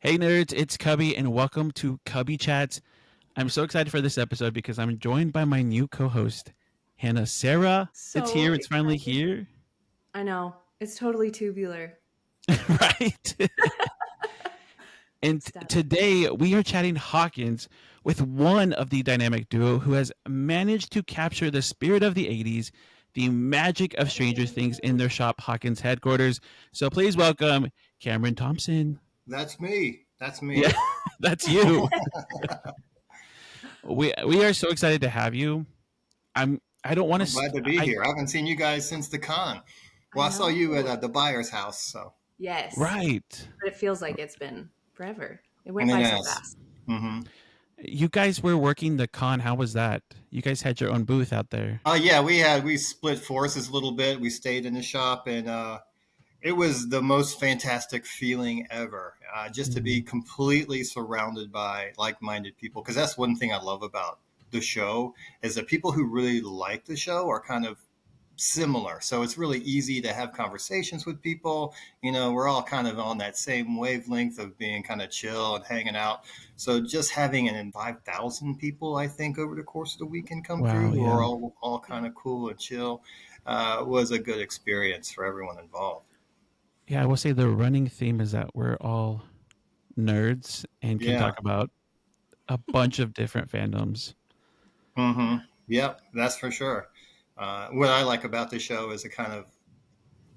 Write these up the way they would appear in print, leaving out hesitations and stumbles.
Hey nerds, it's Cubbie and welcome to Cubbie Chats. I'm so excited for this episode because I'm joined by my new co-host, HannahSarah. It's So here, it's finally excited. here. I know. It's totally tubular. Right? And Static. today we are chatting Hawkins with one of the dynamic duo who has managed to capture the spirit of the 80s, the magic of Stranger Things in their shop, Hawkins Headquarters. So please welcome Cameron Thompson. That's me. That's Yeah, me. that's you. We are so excited to have you. I don't want I'm to. glad to be I here. I haven't seen you guys since the con. I Well, I saw you at know. the buyer's house. So, Yes. right. But it feels like it's been forever. It I went mean, by so yes. fast. Mm-hmm. You guys were working the con. How was that? You guys had your own booth out there. Yeah, we split forces a little bit. We stayed in the shop, and it was the most fantastic feeling ever. Just to be Mhm. completely surrounded by like-minded people, because that's one thing I love about the show is that people who really like the show are kind of similar. So it's really easy to have conversations with people. We're all kind of on that same wavelength of being kind of chill and hanging out. So just having 5,000 people, I think, over the course of the weekend come through Wow. who are Yeah. all kind of cool and chill was a good experience for everyone involved. Yeah. I will say the running theme is that we're all nerds and can Yeah. talk about a bunch of different fandoms. Mm-hmm. Yep, that's for sure. What I like about the show is a kind of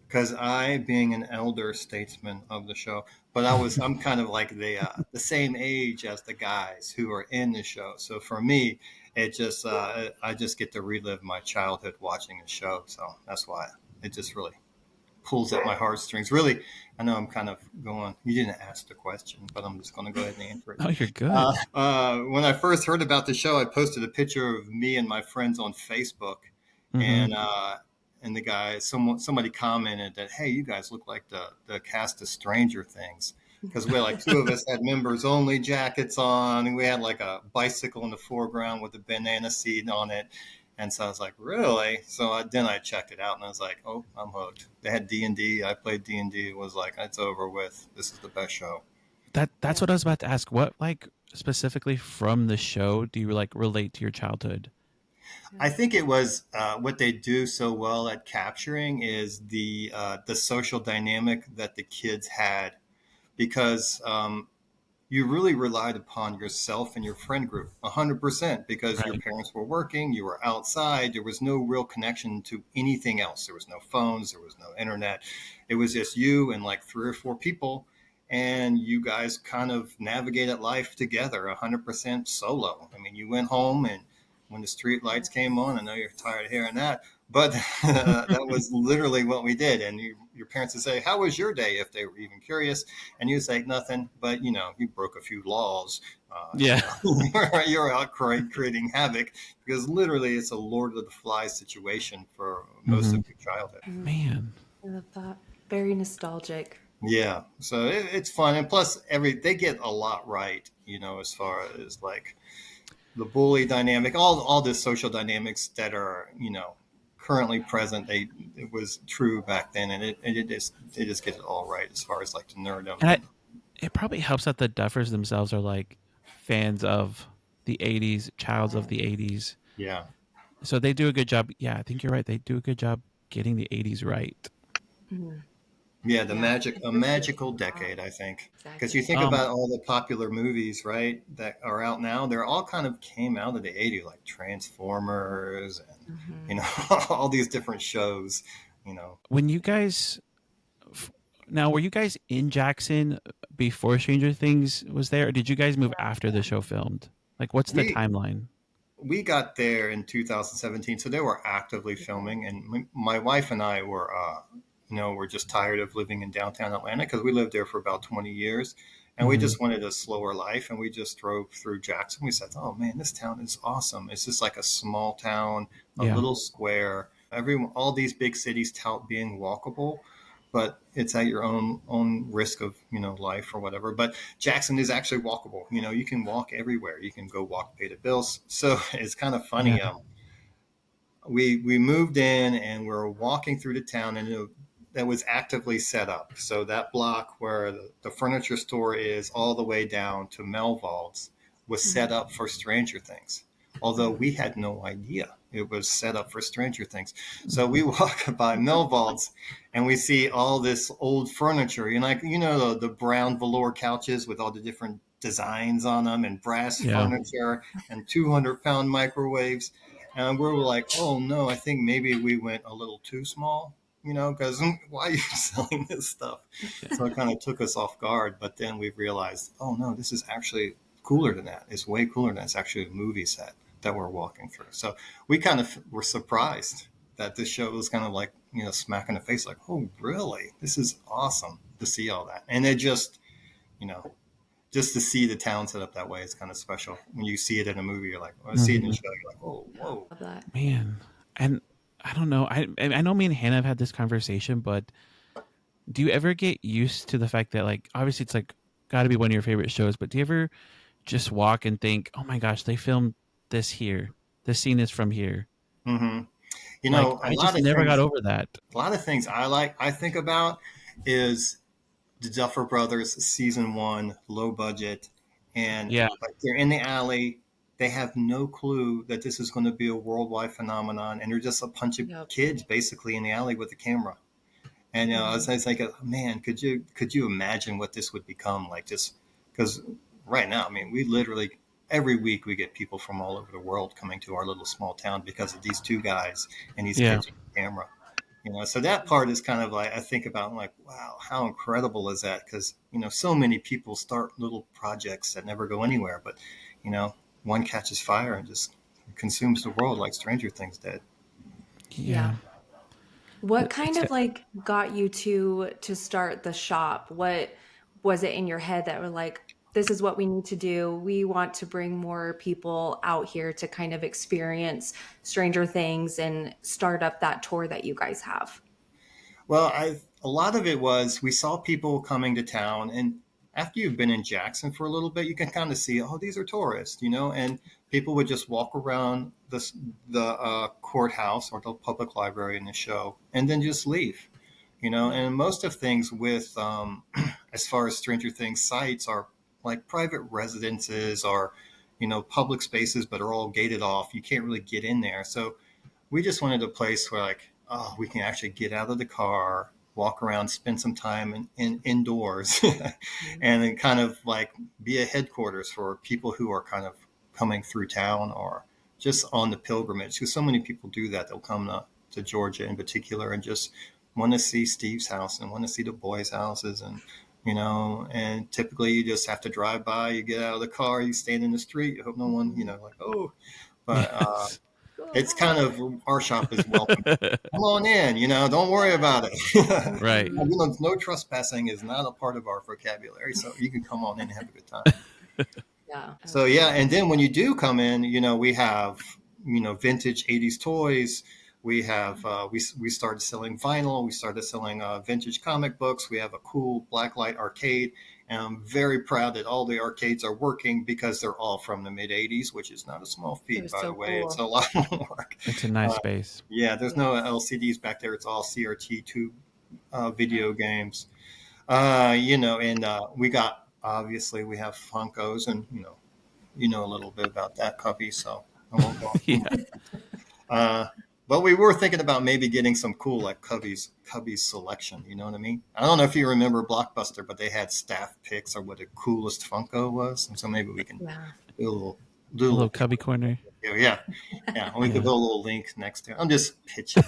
because I, being an elder statesman of the show, but I'm kind of like the same age as the guys who are in the show. So for me, it just I just get to relive my childhood watching the show. So that's why it just really pulls at my heartstrings. Really, I know I'm kind of going. You didn't ask the question, but I'm just going to go ahead and answer it. Oh, you're good. When I first heard about the show, I posted a picture of me and my friends on Facebook, Mm-hmm. and the guy, somebody commented that, "Hey, you guys look like the cast of Stranger Things." Because we like two of us had members only jackets on, and we had like a bicycle in the foreground with a banana seat on it. And so I was like, really? So then I checked it out, and I was like, oh, I'm hooked. They had D&D. I played D&D. It was like, it's over with. This is the best show. That's Yeah. what I was about to ask. What specifically from the show do you relate to your childhood? I think it was what they do so well at capturing is the social dynamic that the kids had, because you really relied upon yourself and your friend group 100% because your Right. parents were working, you were outside, there was no real connection to anything else. There was no phones, there was no internet. It was just you and like three or four people, and you guys kind of navigated life together 100% solo. I mean, you went home, and when the street lights came on, I know you're tired of hearing that, but that was literally what we did. And your parents would say, how was your day, if they were even curious? And you say nothing, but you broke a few laws. Yeah. You're out creating havoc, because literally it's a Lord of the Flies situation for most Mm-hmm. of your childhood. Man. I love that. Very nostalgic. Yeah, so it's fun, and plus they get a lot right, as far as like the bully dynamic, all the social dynamics that are currently present. It was true back then, and they just get it all right as far as like the nerdom. And it probably helps that the Duffers themselves are fans of the 80s, childs of the 80s. Yeah. So they do a good job. Yeah, I think you're right. They do a good job getting the 80s right. Mhm. Yeah, Yeah. a magical decade, I think. Because you Exactly. think about all the popular movies, right, that are out now, they're all kind of came out of the 80s, like Transformers and, Hmm. all these different shows. When you guys now were you guys in Jackson before Stranger Things was there, or did you guys move after the show filmed? What's the We timeline? we got there in 2017, so they were actively filming, and my wife and I we're just tired of living in downtown Atlanta because we lived there for about 20 years, and we Mm-hmm. just wanted a slower life, and we just drove through Jackson. We said, "Oh man, this town is awesome! It's just like a small town, a Yeah. little square. All these big cities tout being walkable." But it's at your own risk of life or whatever. But Jackson is actually walkable. You can walk everywhere. You can go walk, pay the bills. So it's kind of Yeah. funny. We moved in, and we're walking through the town, and that was actively set up. So that block where the furniture store is, all the way down to Melvald's, was set up for Stranger Things. Although we had no idea it was set up for Stranger Things. So we walk by Melvald's and we see all this old furniture, the brown velour couches with all the different designs on them, and brass furniture and 200-pound microwaves. And we were like, oh no, I think maybe we went a little too small, because why are you selling this stuff? So it kind of took us off guard. But then we realized, oh no, this is actually cooler than that. It's way cooler than that. It's actually a movie set that we're walking through. So we kind of were surprised that this show was kind of like, smack in the face, like, oh, really? This is awesome to see all that. And it just, just to see the town set up that way is kind of special. When you see it in a movie, you're like, when you see it in a show, you're like, oh, whoa. Love that. Man. And I don't know. I know me and Hannah have had this conversation, but do you ever get used to the fact that, like, obviously it's like got to be one of your favorite shows, but do you ever just walk and think, oh my gosh, they filmed this here. This scene is from here. Mm-hmm. I just never got over that. A lot of things I think about is the Duffer Brothers season 1, low budget, and like they're in the alley. They have no clue that this is going to be a worldwide phenomenon, and they're just a bunch of kids basically in the alley with a camera. And I was like, man, could you imagine what this would become like? Just because right now, I mean, we literally every week we get people from all over the world coming to our little small town because of these two guys and these kids with a camera. So that part is kind of like, I think about, like, wow, how incredible is that? Because, so many people start little projects that never go anywhere, but, one catches fire and just consumes the world like Stranger Things did. Yeah. What kind of like got you to start the shop? What was it in your head that were like, this is what we need to do? We want to bring more people out here to kind of experience Stranger Things and start up that tour that you guys have. Well, a lot of it was we saw people coming to town, and after you've been in Jackson for a little bit, you can kind of see, oh, these are tourists, and people would just walk around the courthouse or the public library in the show and then just leave, and most of things with, as far as Stranger Things sites are like private residences or, public spaces, but are all gated off. You can't really get in there. So we just wanted a place where, like, oh, we can actually get out of the car, walk around, spend some time indoors and then kind of like be a headquarters for people who are kind of coming through town or just on the pilgrimage. Because so many people do that. They'll come to Georgia in particular and just want to see Steve's house and want to see the boys' houses. And, and typically you just have to drive by, you get out of the car, you stand in the street, you hope no one, like, oh, but it's kind of, our shop is welcome. Come on in, don't worry about it. Right. No trespassing is not a part of our vocabulary, so you can come on in and have a good time. Yeah. So, and then when you do come in, we have, vintage 80s toys. We have, we started selling vinyl. We started selling vintage comic books. We have a cool blacklight arcade. And I'm very proud that all the arcades are working because they're all from the mid 80s, which is not a small feat, by the way. Cool. It's a lot of work. It's a nice space. Yeah, there's no LCDs back there. It's all CRT tube video games. And we got, obviously, we have Funkos, and, a little bit about that, Cubbie, so I won't go. But we were thinking about maybe getting some cool, like, Cubbie's selection. You know what I mean? I don't know if you remember Blockbuster, but they had staff picks or what the coolest Funko was. And so maybe we can do a little Cubby corner. Yeah. We could put a little link next to it. I'm just pitching.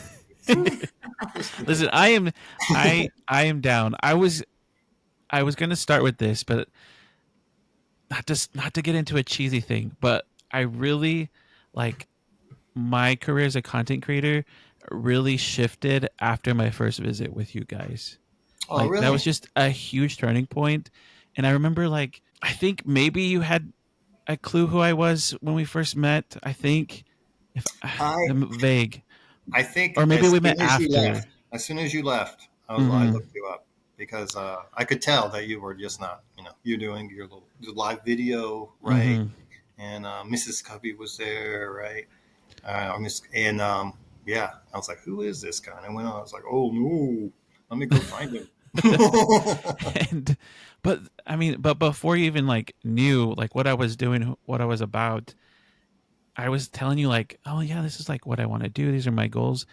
Listen, I am down. I was going to start with this, but not to get into a cheesy thing, but I really like, my career as a content creator really shifted after my first visit with you guys. Oh, really? That was just a huge turning point. And I remember, like, I think maybe you had a clue who I was when we first met. I think, I'm vague. I think, or maybe we met after. As soon as you left, I looked you up because I could tell that you were just not, you're doing your live video, right? Mm-hmm. And Mrs. Cubbie was there, right? I was like, who is this guy? And I went on, I was like, oh no. Let me go find him. And but before you even like knew like what I was doing, what I was about, I was telling you like, oh yeah, this is like what I want to do. These are my goals,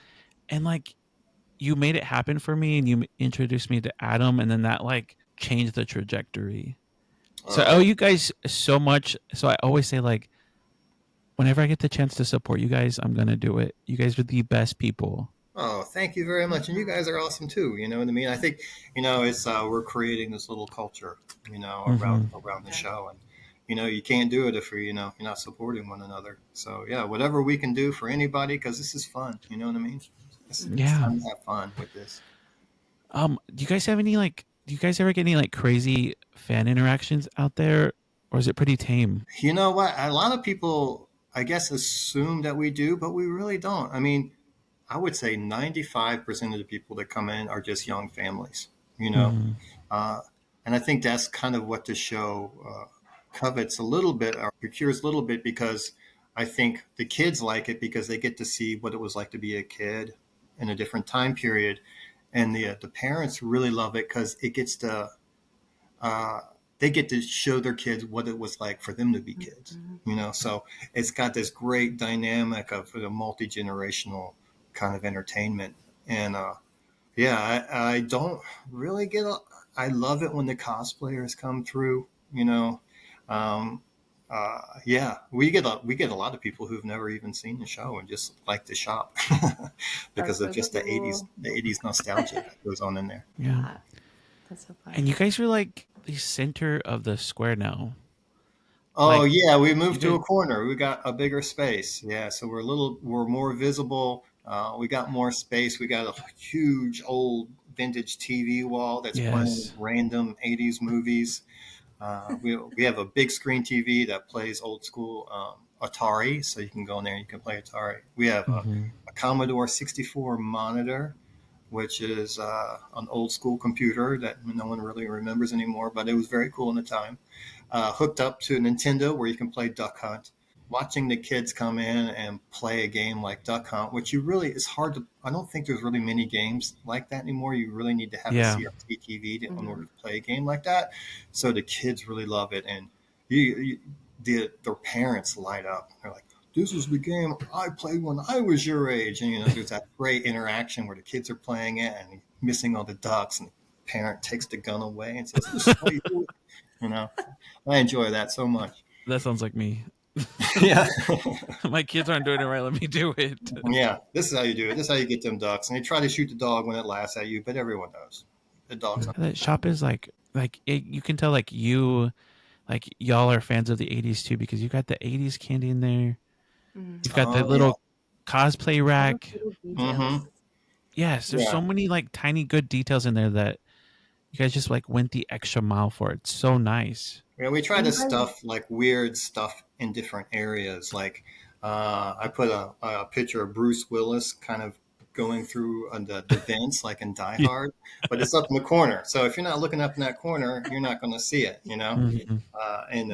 and like you made it happen for me, and you introduced me to Adam, and then that like changed the trajectory. So I owe Oh, you guys so much. So I always say like, whenever I get the chance to support you guys, I'm gonna do it. You guys are the best people. oh, thank you very much. And you guys are awesome too. You know what I mean? I think, it's we're creating this little culture, Mm-hmm. around the Yeah. show, and you can't do it if you're not supporting one another. So yeah, whatever we can do for anybody, because this is fun. You know what I mean? It's Yeah. time to have fun with this. Do you guys have any like? Do you guys ever get any like crazy fan interactions out there, or is it pretty tame? You know what? A lot of people, I guess, assume that we do, but we really don't. I mean, I would say 95% of the people that come in are just young families, you know. Mm-hmm. Uh, and I think that's kind of what the show covets a little bit or procures a little bit, because I think the kids like it because they get to see what it was like to be a kid in a different time period. And the parents really love it because it gets to uh, they get to show their kids what it was like for them to be kids, Mhm. So it's got this great dynamic of a multi-generational kind of entertainment. And yeah, I don't really I love it when the cosplayers come through, um, yeah, we get a lot of people who've never even seen the show and just like to shop because That's of so just cool. the 80s nostalgia that goes on in there. Yeah. Yeah, that's so fun. And you guys are like the center of the square now. Oh Like yeah, we you moved to guys. a corner. We got a bigger space. Yeah, so we're more visible. We got more space. We got a huge old vintage TV wall that's playing Yes. random 80s movies. We have a big screen TV that plays old school Atari, so you can go in there and you can play Atari. We have Mm-hmm. a Commodore 64 monitor, which is an old school computer that no one really remembers anymore, but it was very cool in the time. Hooked up to Nintendo where you can play Duck Hunt. Watching the kids come in and play a game like Duck Hunt, which you really, it's hard to, I don't think there's really many games like that anymore. You really need to have a Yeah. CRT TV in order Mhm. to play a game like that. So the kids really love it. And their parents light up. They're like, this is the game I played when I was your age. And, there's that great interaction where the kids are playing it and missing all the ducks, and the parent takes the gun away and says, this is how you do it. You know, I enjoy that so much. That sounds like me. Yeah. My kids aren't doing it right. Let me do it. Yeah. This is how you do it. This is how you get them ducks. And they try to shoot the dog when it laughs at you, but everyone knows the dog's not. That shop is like it, you can tell like y'all are fans of the 80s too, because you got the 80s candy in there. Mhm. You've got the Oh, yeah. little cosplay All those rack. little Mm-hmm. details. Yes, there's Yeah. so many like tiny good details in there that you guys just like went the extra mile for. It's so nice. Yeah, we try And to you guys, stuff like weird stuff in different areas. Like I put a picture of Bruce Willis kind of going through the vents like in Die Yeah. Hard, but it's up in the corner. So if you're not looking up in that corner, you're not going to see it, Mhm. And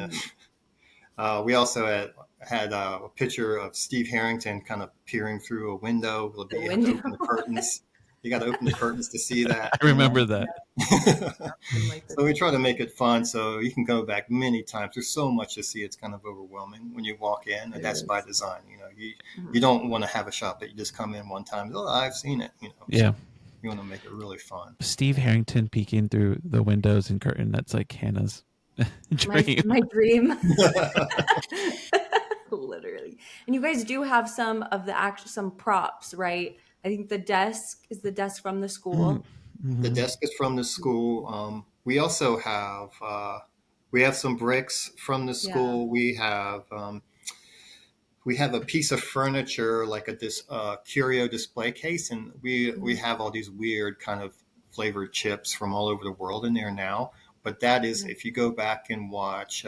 Mhm. we also had a picture of Steve Harrington kind of peering through a window. the You have to window. open the curtains. You got to open the curtains to see that. I remember that. And like the So we try to make it fun so you can go back many times. There's so much to see. It's kind of overwhelming when you walk in, and it that's by is. design. You Mhm. don't want to have a shop that you just come in one time. Oh, I've seen it. Yeah. So you want to make it really fun. Steve Harrington peeking through the windows and curtain. That's like Hannah's dream. My dream. Literally. And you guys do have some of the some props, right? I think the desk is the desk from the school. The Mm-hmm. desk is from the school. We also we have some bricks from the Yeah. school. We have a piece of furniture like this curio display case, and we Mhm. have all these weird kind of flavored chips from all over the world in there now. But that is, Yeah. if you go back and watch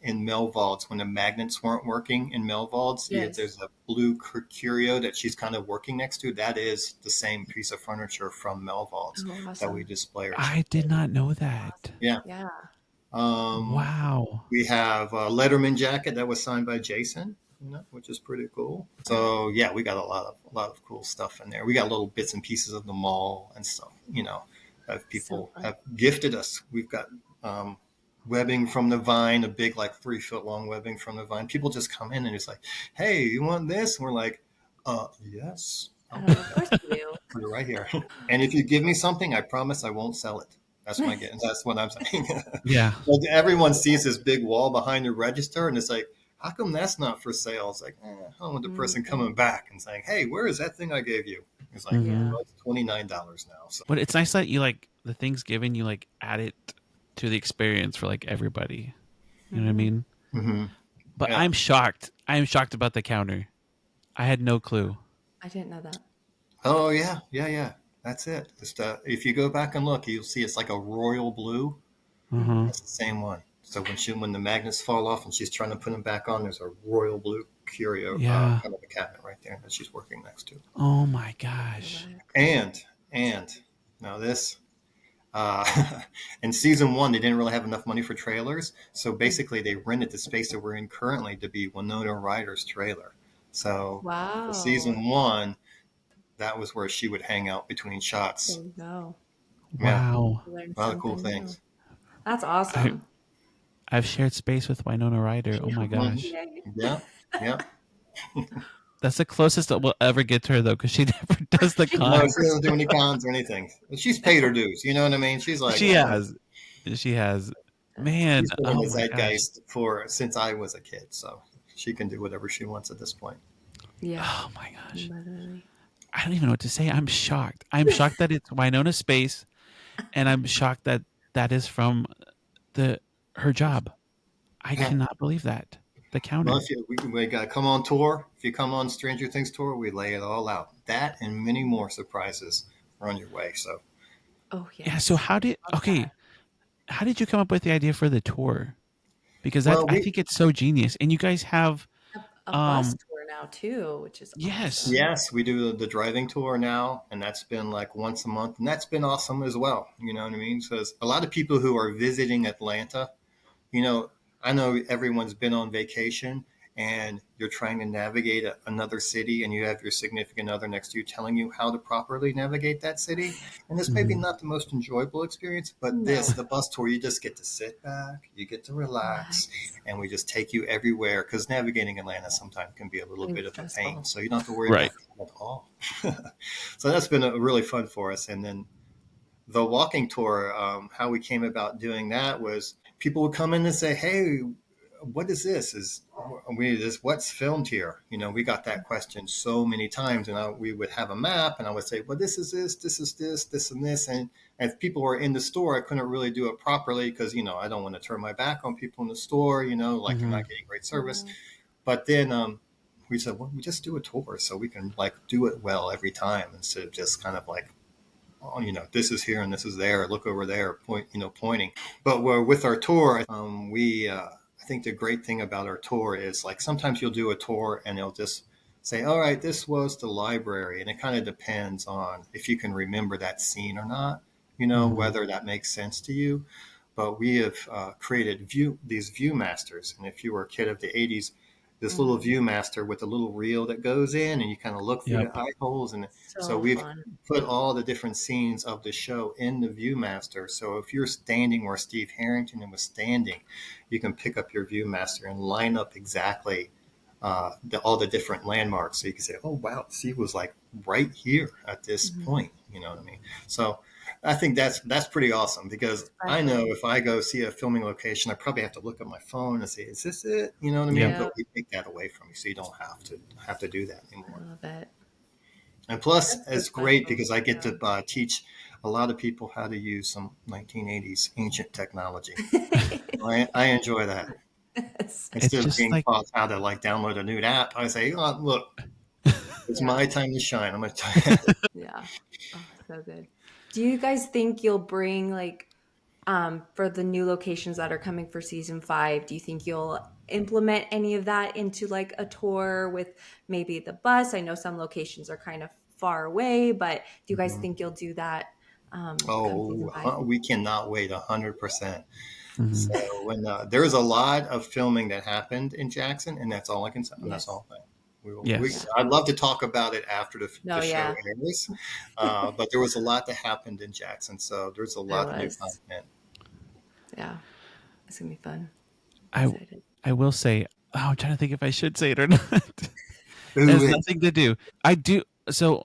in Melvald's when the magnets weren't working in Melvald's, Yes. there's a blue curio that she's kind of working next to. That is the same piece of furniture from Melvald's Oh, that we awesome. display our chips. I did not know That's that. awesome. Yeah. Yeah. Um, Wow. we have a Letterman jacket that was signed by Jason. which is pretty cool. So yeah, we got a lot of cool stuff in there. We got little bits and pieces of the mall and stuff, that people have gifted us. We've got webbing from the vine, a big like 3 foot long webbing from the vine. People just come in and it's like, hey, you want this? And we're like, yes. Of course you do. Put it right here. And if you give me something, I promise I won't sell it. That's that's what I'm saying. Yeah. Like everyone sees this big wall behind the register and it's like, how come that's not for sale? It's like, I don't want the person coming back and saying, hey, where is that thing I gave you? It's like, well, it's $29 now. So. But it's nice that you like the things given, you like add it to the experience for like everybody. You know what I mean? Mm-hmm. But yeah. I'm shocked. I am shocked about the counter. I had no clue. I didn't know that. Oh, yeah. That's it. Just, if you go back and look, you'll see it's like a royal blue. Mm-hmm. That's the same one. So when the magnets fall off and she's trying to put them back on, there's a royal blue curio kind of a cabinet right there that she's working next to. Oh my gosh! And now this, in season 1 they didn't really have enough money for trailers, so basically they rented the space that we're in currently to be Winona Ryder's trailer. So for season 1, that was where she would hang out between shots. There you go. Wow. A lot of cool things. That's awesome. I've shared space with Winona Ryder. Oh my gosh. Yeah. That's the closest that we'll ever get to her, though, because she never does the cons. No, she doesn't do any cons or anything. She's paid her dues. You know what I mean? She's like... She has. Man. She's been in the zeitgeist since I was a kid, so she can do whatever she wants at this point. Yeah. Oh my gosh. Literally. I don't even know what to say. I'm shocked. I'm shocked that it's Winona Space, and I'm shocked that that is from her job. I cannot believe that. The counter. Well, we got to come on tour. If you come on Stranger Things tour, we lay it all out. That and many more surprises are on your way. So. Oh yeah. Yeah. So how did you come up with the idea for the tour? Because I think it's so genius, and you guys have a bus tour now too, which is awesome. Yes, we do the driving tour now, and that's been like once a month, and that's been awesome as well. You know what I mean? So a lot of people who are visiting Atlanta, I know everyone's been on vacation and you're trying to navigate another city and you have your significant other next to you telling you how to properly navigate that city. And this may be not the most enjoyable experience, but the bus tour, you just get to sit back, you get to relax, and we just take you everywhere, because navigating Atlanta sometimes can be a little bit of a pain. So you don't have to worry about that at all. So that's been really fun for us. And then the walking tour, how we came about doing that was people would come in and say, hey, what is this? What's filmed here? We got that question so many times, and we would have a map and I would say, well, this is this and this. And if people were in the store, I couldn't really do it properly because, I don't want to turn my back on people in the store, you're not getting great service. But then we said, well, we just do a tour so we can like do it well every time instead of just kind of like, this is here and this is there. Look over there, pointing. But with our tour, I think the great thing about our tour is like sometimes you'll do a tour and they'll just say, all right, this was the library. And it kind of depends on if you can remember that scene or not, whether that makes sense to you. But we have created these Viewmasters. And if you were a kid of the 80s, this little Viewmaster with a little reel that goes in and you kind of look through the eye holes. And so we've put all the different scenes of the show in the Viewmaster. So if you're standing where Steve Harrington was standing, you can pick up your Viewmaster and line up exactly all the different landmarks. So you can say, oh, wow, Steve was like right here at this point. You know what I mean? So I think that's pretty awesome, because I know if I go see a filming location, I probably have to look at my phone and say, is this it? You know what I mean? Yeah. But we take that away from you, so you don't have to do that anymore. I love it. And plus, it's great because I get to teach a lot of people how to use some 1980s ancient technology. I enjoy that. Yes. Instead of being taught how to like download a new app, I say, oh, look, it's my time to shine. I'm going to tell you. Yeah. Oh, so good. Do you guys think you'll bring for the new locations that are coming for season 5, do you think you'll implement any of that into like a tour with maybe the bus? I know some locations are kind of far away, but do you guys think you'll do that? We cannot wait 100%. Mhm. So when there was a lot of filming that happened in Jackson, and that's all I can say. And that's Yes. all. Yes. I'd love to talk about it after No, the show yeah, airs, but there was a lot that happened in Jackson, so there's a there lot of new was. content. Yeah, it's gonna be fun. I Excited. I will say, I'm trying to think if I should say it or not. It Ooh, has nothing to do. I do so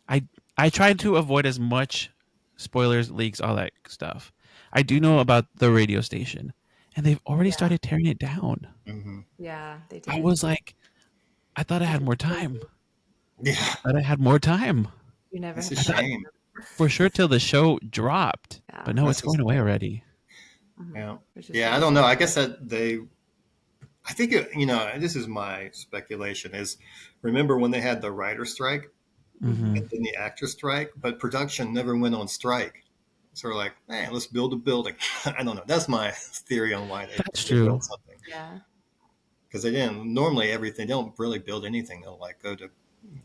I I try to avoid as much spoilers, leaks, all that stuff. I do know about the radio station, and they've already Yeah, started tearing it down. hmm yeah, they I did. was like, I thought I Which had is more crazy. time. Yeah, I thought I had more time. You never it's a have I to. thought shame. for sure till the show dropped, Yeah, but no, it's That's a going away shame. already. hmm Yeah, which is yeah. I really don't sad. know. I guess that they. I think this is my speculation. Is remember when they had the writer strike Hmm. and then the actor strike, but production never went on strike. So we're like, hey, let's build a building. I don't know. That's my theory on why That's they true. built something. Yeah, Because they didn't normally everything. They don't really build anything. They'll like go to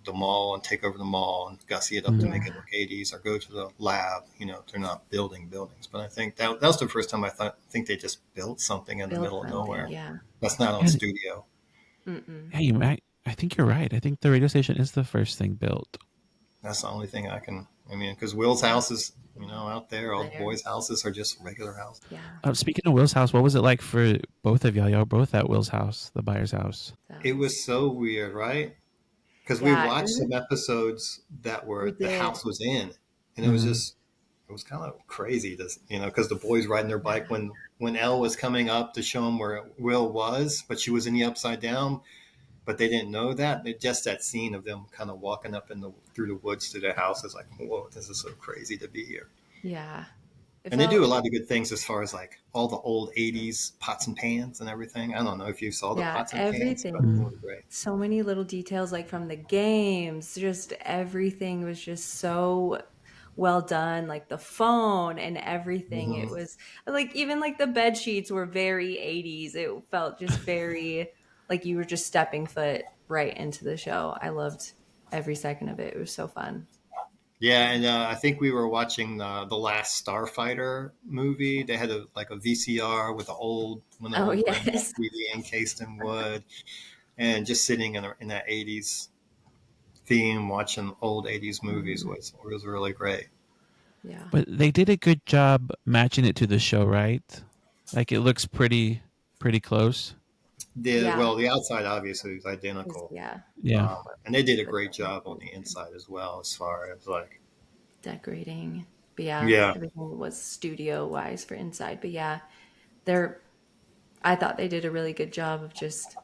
the mall and take over the mall and gussy it up to Mhm. make yeah, it look 80s, or go to the lab. They're not building buildings. But I think that was the first time think they just built something in the build middle of something. nowhere. Yeah. That's not on Yeah, studio. Mm-mm. yeah, you might. I think you're right. I think the radio station is the first thing built. That's the only thing I can. I mean, because Will's Yeah. house is out there. All the There. boys' houses are just regular houses. Yeah. Speaking of Will's house, what was it like for both of y'all? Y'all were both at Will's house, the buyer's house. So It was so weird, right? Because we yeah, watched some episodes that we were the did. house was in, and Hmm. it was kind of crazy to because the boys riding their bike Yeah. when Elle was coming up to show them where Will was, but she was in the upside down, but they didn't know that. Just that scene of them kind of walking up through the woods to their house is like, whoa, this is so crazy to be here. Yeah. It And they do a felt. lot of good things as far as like all the old '80s pots and pans and everything. I don't know if you saw the Yeah, pots and pans, but they everything. Mm. were great. So many little details, like from the games, just everything was just so well done. Like the phone and everything. It hmm was like even like the bed sheets were very 80s. It felt just very like you were just stepping foot right into the show. I loved every second of it. It was so fun. Yeah, and I think we were watching the last Starfighter movie. They had like a VCR with one of the Oh, old grandma yes. TV encased in wood, and just sitting in that '80s theme, watching old '80s movies Mhm. was really great. Yeah. But they did a good job matching it to the show, right? Like it looks pretty close. Yeah. The outside obviously is identical, Yeah. Yeah. and they did a But great job on the inside as well, as far as like decorating. But yeah, yeah, everything was studio wise for inside. But yeah, they're I thought they did a really good job of just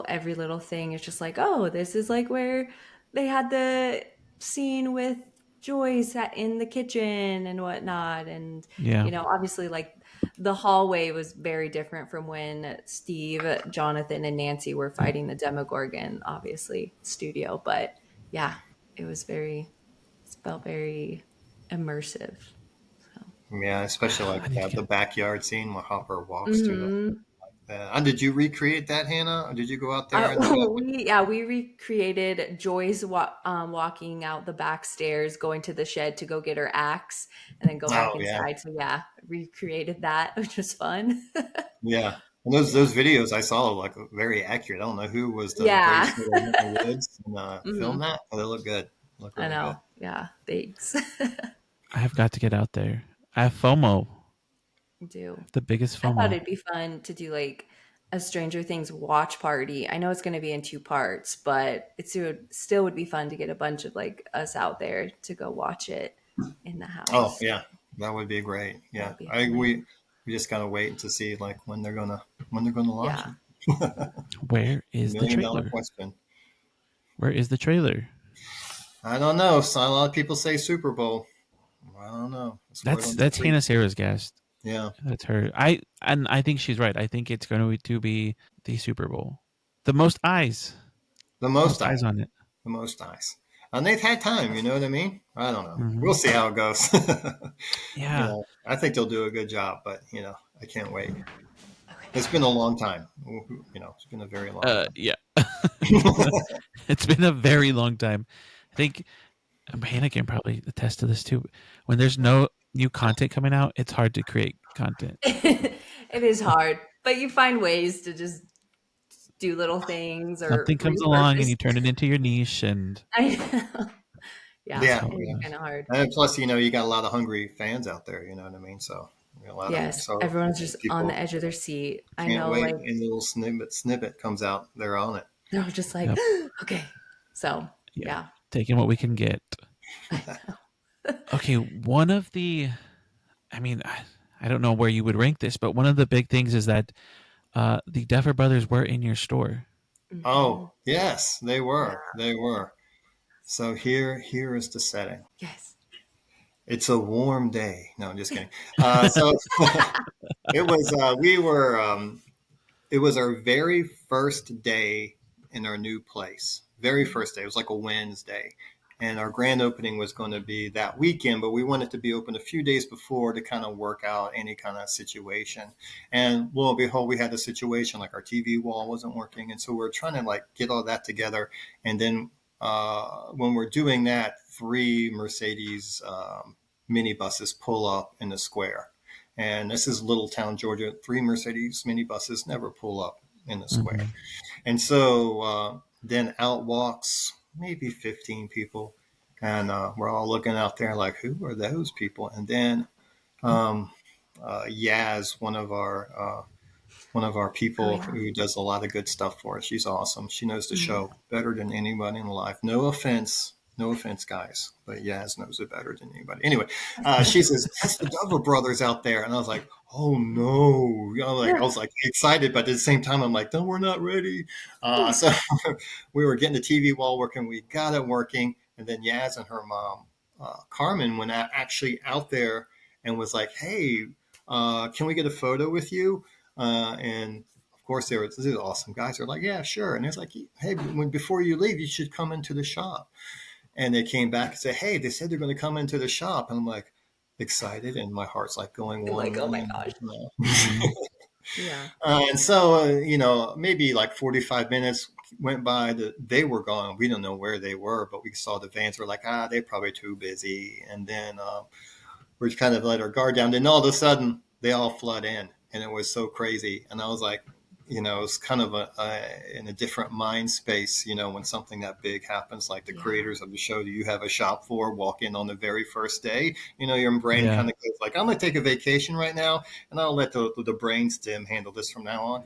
every little thing. It's just like, oh, this is like where they had the scene with Joyce in the kitchen and whatnot. And, Yeah. obviously like the hallway was very different from when Steve, Jonathan, and Nancy were fighting the Demogorgon, obviously studio. But yeah, it felt very immersive. So. yeah, especially I like need to the get. backyard scene where Hopper walks through the. Mhm. Did you recreate that, Hannah? Or did you go out there and do that? We recreated Joyce walking out the back stairs, going to the shed to go get her axe, and then go back Oh yeah, inside. So yeah, recreated that, which was fun. yeah. And those videos I saw look very accurate. I don't know who was the Yeah. greatest that went in the woods and filmed hmm that, but they look good. Look I really good. know. Yeah. Thanks. I have got to get out there. I have FOMO, Do. the biggest I thought FOMO. it'd be fun to do like a Stranger Things watch party. I know it's going to be in two parts, but still would be fun to get a bunch of like us out there to go watch it in the Oh house. yeah, that would be great. That Yeah, would be I fun. we just gotta wait to see like when they're gonna launch Yeah. it. Where is the $1 million trailer? question. Where is the trailer? I don't know. So a lot of people say Super Bowl. I don't know. It's word on the That's street. HannahSarah's guest. Yeah, That's her. I think she's right. I think it's going to be the Super Bowl. The most eyes. the most Most eyes, eyes on it. the most eyes, and they've had time. You know what I mean? I don't know. Hmm. We'll see how it goes. Yeah. I think they'll do a good job, but I can't wait. Okay. It's been a long time. It's been a very long time. Yeah. It's been a very long time. I think Hannah can probably attest to this too. When there's no new content coming out, it's hard to create content. It is hard, but you find ways to just do little things or Something comes along and repurpose. you turn it into your niche, and I know. Yeah, Yeah, it is yeah. kind of hard. And plus, you got a lot of hungry fans out there. You know what I mean? So a lot of Yes, so everyone's just on the people edge of their seat. I can't know, wait. like And a little snippet comes out, they're on it. they're just like, yep, okay. So yeah, yeah. taking what we can get. Okay, one of the, I mean, I don't know where you would rank this, but one of the big things is that the Duffer Brothers were in your store. Hmm. Oh yes, they Yeah. were. They were. So here is the setting. Yes. It's a warm day. No, I'm just kidding. So it was. We were. It was our very first day in our new place. Very first day. It was like a Wednesday. And our grand opening was going to be that weekend, but we wanted to be open a few days before to kind of work out any kind of situation. And lo and behold, we had a situation like our TV wall wasn't working. And so we're trying to like get all that together. And then when we're doing that, three Mercedes minibuses pull up in the square. And this is Little Town, Georgia. Three Mercedes minibuses never pull up in the square. Mm-hmm. And so then out walks maybe 15 people. And we're all looking out there like, who are those people? And then Yaz, one of our Oh people yeah. who does a lot of good stuff for us. She's awesome. She knows the Mhm. show better than anybody in life. No offense, guys, but Yaz knows it better than anybody. Anyway, she says that's the Duffer Brothers out there, and I was like, oh no, I was like excited, but at the same time, I'm like, no, we're not ready. So we were getting the TV wall working. We got it working, and then Yaz and her mom, Carmen, went actually out there and was like, hey, can we get a photo with you? And of course, these are awesome guys. They're like, yeah, sure. And it's like, hey, before you leave, you should come into the shop. And they came back and said, hey, they said they're going to come into the shop. And I'm like, excited. And my heart's like going I'm one like, oh my million. gosh. Mm-hmm. Yeah. And so, maybe like 45 minutes went by. They were gone. We don't know where they were, but we saw the vans. We're like, they're probably too busy. And then we kind of let our guard down. Then all of a sudden, they all flood in. And it was so crazy. And I was like, it's kind of in a different mind space, when something that big happens, like the Yeah. creators of the show that you have a shop for walk in on the very first day, your brain Yeah. kind of goes like, I'm going to take a vacation right now, and I'll let the brain stem handle this from now on.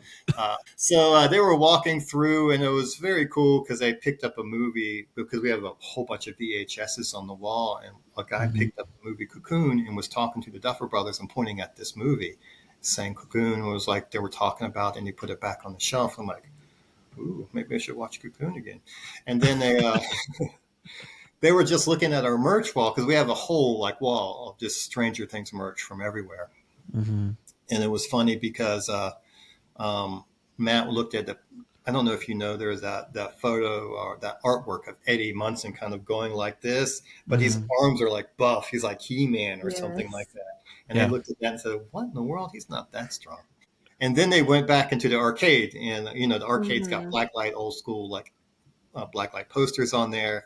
So they were walking through, and it was very cool because they picked up a movie, because we have a whole bunch of VHSs on the wall, and a guy Mm-hmm. picked up the movie Cocoon and was talking to the Duffer Brothers and pointing at this movie, saying Cocoon. Was like they were talking about, and he put it back on the shelf. I'm like, ooh, maybe I should watch Cocoon again. And then they were just looking at our merch wall, because we have a whole like wall of just Stranger Things merch from everywhere. Mm-hmm. And it was funny because Matt looked at I don't know if there's that photo or that artwork of Eddie Munson kind of going like this, but his Mm-hmm. arms are like buff. He's like He-Man or something Yes. like that. And they Yeah. looked at that and said, what in the world? He's not that strong. And then they went back into the arcade, and the arcade's got Mhm. blacklight, old school, like blacklight posters on there.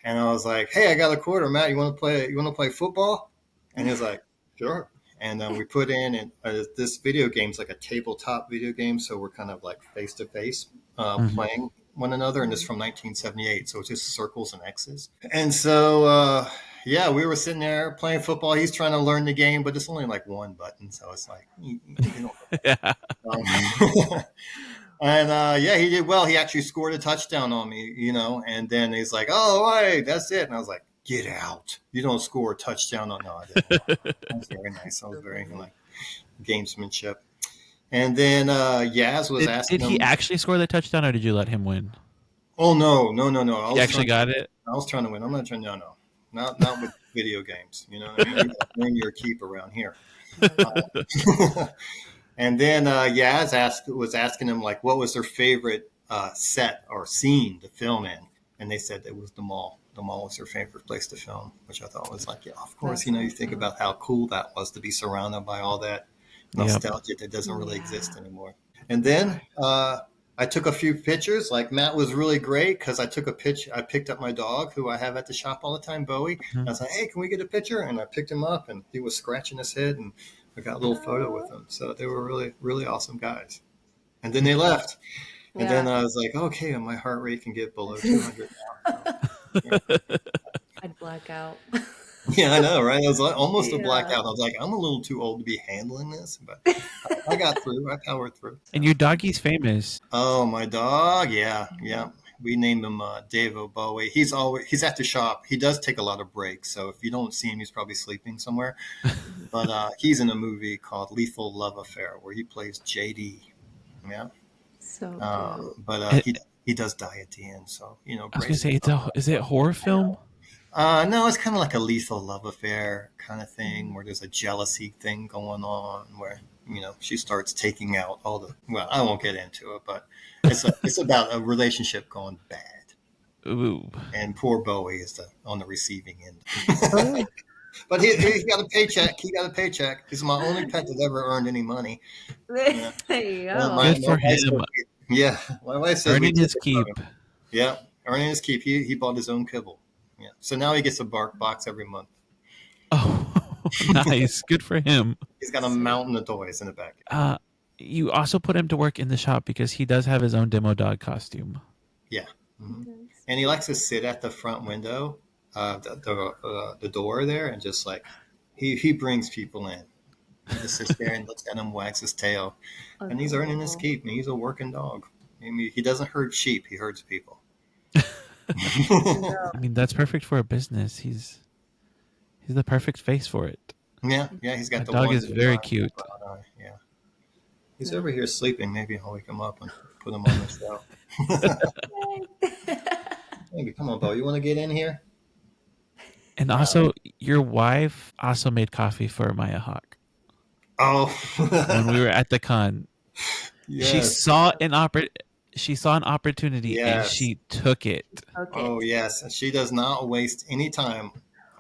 And I was like, hey, I got a quarter, Matt. You want to play? You want to play football? And he was like, sure. And we put in, and this video game's like a tabletop video game, so we're kind of like face to face Mm-hmm. playing one another, and it's from 1978, so it's just circles and X's. And so yeah, we were sitting there playing football. He's trying to learn the game, but it's only like one button, so it's like you don't. Yeah. And yeah, he did well. He actually scored a touchdown on me, and then he's like, oh, all right, that's it. And I was like, get out. You don't score a touchdown on. No, I didn't. That was very nice. That was very like gamesmanship. And then Yaz was Did asking he him, actually score the touchdown, or did you let him win? oh, no. He actually got it. I was trying to win. I'm not trying. No. Not with video games. You know what I mean? You got to earn your keep around here. And then Yaz was asking him like, what was their favorite set or scene to film in, and they said it was the mall. The mall was their favorite place to film, which I thought was like, yeah, of course. That's You think awesome. about how cool that was to be surrounded by all that Yep. nostalgia that doesn't really Yeah. exist anymore. And then I took a few pictures. Like Matt was really great because I took a picture. I picked up my dog, who I have at the shop all the time, Bowie. Mhm. I was like, "Hey, can we get a picture?" And I picked him up, and he was scratching his head, and I got a little photo with him. So they were really, really awesome guys. And then they left, and then I was like, "Okay, my heart rate can get below 200 now." So, yeah. I'd black out. Yeah, I know, right? It was like almost a blackout. I was like, I'm a little too old to be handling this, but I got through. I powered through. And your doggy's famous. Oh, my dog. Yeah. Yeah. We named him Dave Bowie. He's at the shop. He does take a lot of breaks. So if you don't see him, he's probably sleeping somewhere. But he's in a movie called Lethal Love Affair where he plays JD. Yeah. So But he does die at the end. So, I was going to say, is it a horror film? No, it's kind of like a lethal love affair kind of thing where there's a jealousy thing going on where, she starts taking out all the, well, I won't get into it, but it's about a relationship going bad. Ooh. And poor Bowie is on the receiving end. But he got a paycheck. He got a paycheck. He's my only pet that ever earned any money. there you go. Good for him. Yeah. My wife says Earning his keep. Yeah. Earning his keep. He bought his own kibble. Yeah. So now he gets a bark box every month. Oh, nice. Good for him. He's got a mountain of toys in the back. You also put him to work in the shop because he does have his own demo dog costume. Yeah. Mm-hmm. And he likes to sit at the front window, the door there, and just like he brings people in. He just sits there and looks at them, wags his tail. And he's earning his keep. And he's a working dog. I mean, he doesn't herd sheep. He herds people. I mean, that's perfect for a business. He's the perfect face for it. Yeah, he's got the the dog is very cute. Yeah, he's over here sleeping. Maybe I'll wake him up and put him on the show. Maybe, come on, Bo. You want to get in here? And also, your wife also made coffee for Maya Hawke. Oh, when we were at the con, she saw an opportunity and she took it. Okay. Oh yes, she does not waste any time.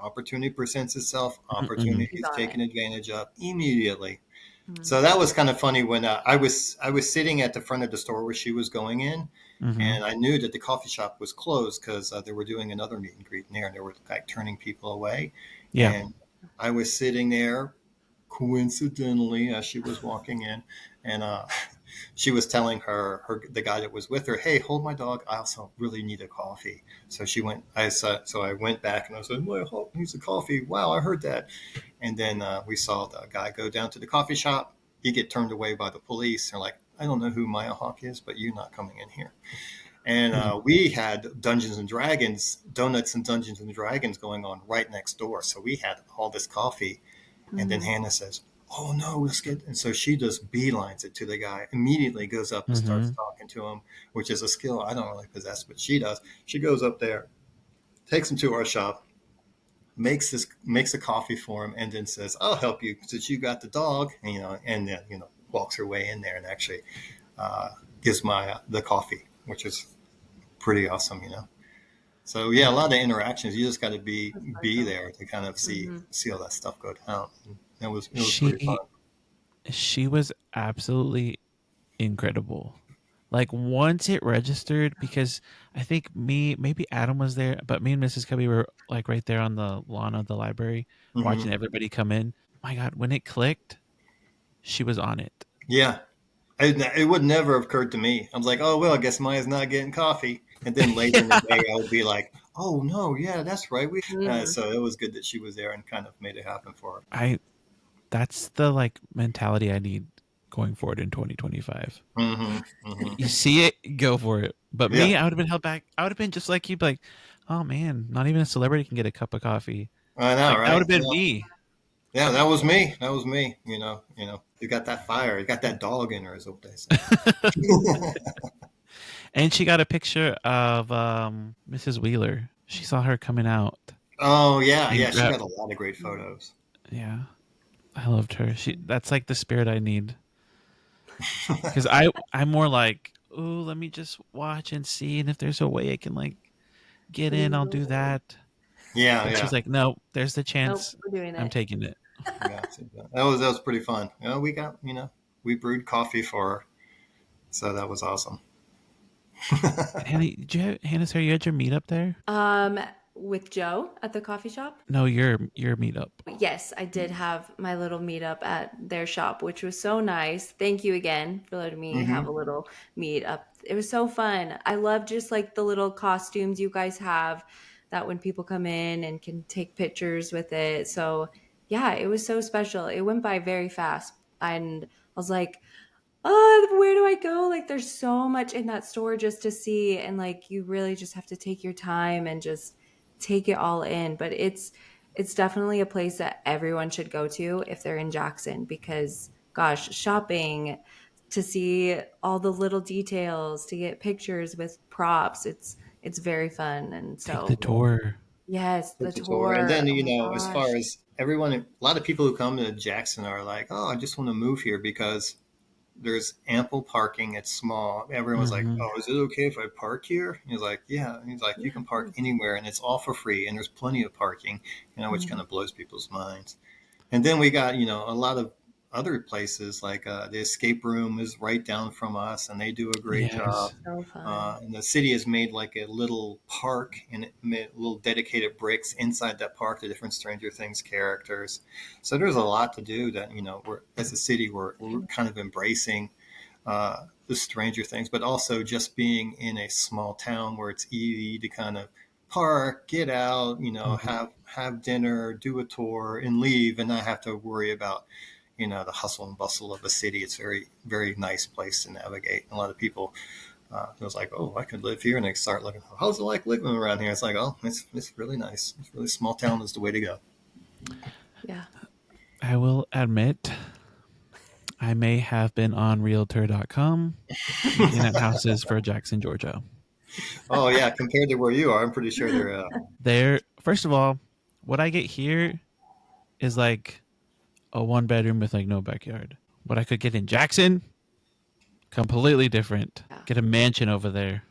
Opportunity presents itself. Opportunity is taken advantage of immediately. Mm-hmm. So that was kind of funny when I was sitting at the front of the store where she was going in, and I knew that the coffee shop was closed because they were doing another meet and greet in there, and they were like turning people away. Yeah, and I was sitting there coincidentally as she was walking in, and she was telling the guy that was with her, "Hey, hold my dog. I also really need a coffee." So she went. So I went back and I said, "Maya Hawke needs a coffee." Wow, I heard that. And then we saw the guy go down to the coffee shop. He get turned away by the police. They're like, "I don't know who Maya Hawke is, but you're not coming in here." And we had Dungeons and Dragons, Donuts and Dungeons and Dragons going on right next door. So we had all this coffee. And then Hannah says, "Oh no, let's get," and so she just beelines it to the guy, immediately goes up and starts talking to him, which is a skill I don't really possess, but she does. She goes up there, takes him to our shop, makes a coffee for him, and then says, "I'll help you since you got the dog," and then walks her way in there and actually gives Maya the coffee, which is pretty awesome, So yeah, a lot of interactions. You just got to be there to kind of see all that stuff go down. It was pretty fun. She was absolutely incredible. Like once it registered, because I think maybe Adam was there, but me and Mrs. Cubbie were like right there on the lawn of the library watching everybody come in. My God, when it clicked, she was on it. Yeah. It would never have occurred to me. I was like, oh, well, I guess Maya's not getting coffee. And then later in the day, I would be like, oh, no, yeah, that's right. So it was good that she was there and kind of made it happen for her. That's the mentality I need going forward in 2025. You see it, go for it. But me, I would have been held back. I would have been just like you, like, oh, man, not even a celebrity can get a cup of coffee. I know, right? That would have been me. Yeah, that was me. You got that fire. You got that dog in her, is what they say. And she got a picture of Mrs. Wheeler. She saw her coming out. Oh, yeah. Yeah, she got a lot of great photos. Yeah. I loved her. That's like the spirit I need. Because I'm more like, ooh, let me just watch and see. And if there's a way I can get in, I'll do that. Yeah, but she's like, no, there's the chance. Nope, we're doing it. I'm taking it. Yeah, that was pretty fun. We brewed coffee for her, so that was awesome. Hannah, Sarah, you had your meetup there? With Joe at the coffee shop. No, your meetup. Yes, I did have my little meetup at their shop, which was so nice. Thank you again for letting me have a Hmm. little meetup. It was so fun. I love just like the little costumes you guys have that when people come in and can take pictures with it. So, yeah, it was so special. It went by very fast. And I was like, oh, where do I go? Like, there's so much in that store just to see. And like, you really just have to take your time and just take it all in. But it's definitely a place that everyone should go to if they're in Jackson because, gosh, shopping to see all the little details, to get pictures with props, it's very fun. And Take the so, tour. yes, the Take the tour. And tour. then, Oh my as far gosh. as everyone, a lot of people who come to Jackson are like, oh, I just want to move here because there's ample parking. It's small. Everyone's like, Hmm. oh, is it okay if I park here? He's like, yeah. He's like, you Yeah, can of park course. anywhere and it's all for free. And there's plenty of parking, which kind Mhm. of blows people's minds. And then we got, a lot of other places like the escape room is right down from us and they do a great job. Yes. So fun. And the city has made like a little park and it made little dedicated bricks inside that park to different Stranger Things characters. So there's a lot to do that, we're, as a city, we're kind of embracing the Stranger Things, but also just being in a small town where it's easy to kind of park, get out, Hmm. have dinner, do a tour, and leave, and not have to worry about the hustle and bustle of the city. It's very very nice place to navigate. A lot of people it was like, oh, I could live here, and they start looking, how's it like living around here? It's like, oh, it's really nice. It's really small town is the way to go. Yeah. I will admit I may have been on Realtor.com looking at houses for Jackson, Georgia. Oh yeah, compared to where you are, I'm pretty sure they're There, first of all, what I get here is like a one bedroom with like no backyard. What I could get in Jackson, completely different. Yeah. Get a mansion over there.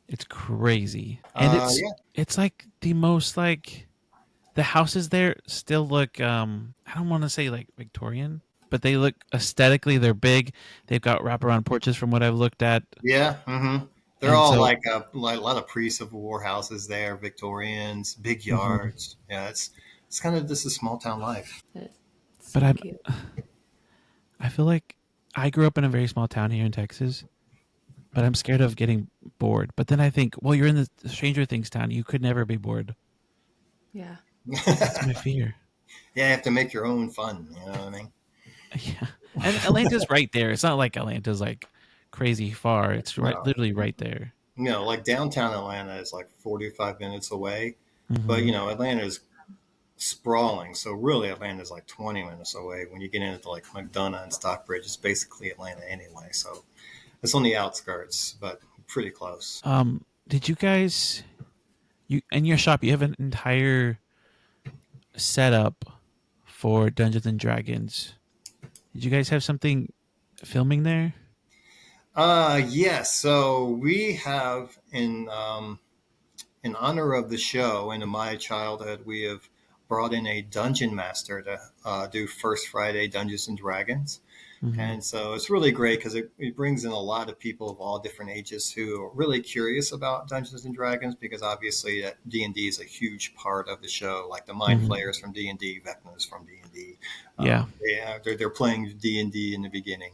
It's crazy. And it's yeah. it's like the most like the houses there still look I don't want to say like Victorian, but they look aesthetically they're big. They've got wraparound porches from what I've looked at. Yeah, they're And all so like a lot of pre-Civil War houses there, Victorians, big mhm. yards. Yeah, it's kind of just a small town life. It's But so I'm cute. I feel like I grew up in a very small town here in Texas, but I'm scared of getting bored. But then I think, well, you're in the Stranger Things town. You could never be bored. Yeah. That's my fear. Yeah, you have to make your own fun. You know what I mean? Yeah. And Atlanta's right there. It's not like Atlanta's like crazy far. It's right, No, literally right there. like downtown Atlanta is like 45 minutes away, but Hmm. Atlanta is sprawling. So really, Atlanta is like 20 minutes away. When you get into like McDonough and Stockbridge, it's basically Atlanta anyway. So it's on the outskirts, but pretty close. Did you guys you in your shop? You have an entire setup for Dungeons and Dragons. Did you guys have something filming there? Yes. So we have in honor of the show and in my childhood, we have brought in a dungeon master to do First Friday Dungeons and Dragons. Hmm. And so it's really great because it brings in a lot of people of all different ages who are really curious about Dungeons and Dragons because obviously that D&D is a huge part of the show, like the Mind Hmm. Flayers from D&D, Vecna's from D&D. Yeah. They're playing D&D in the beginning.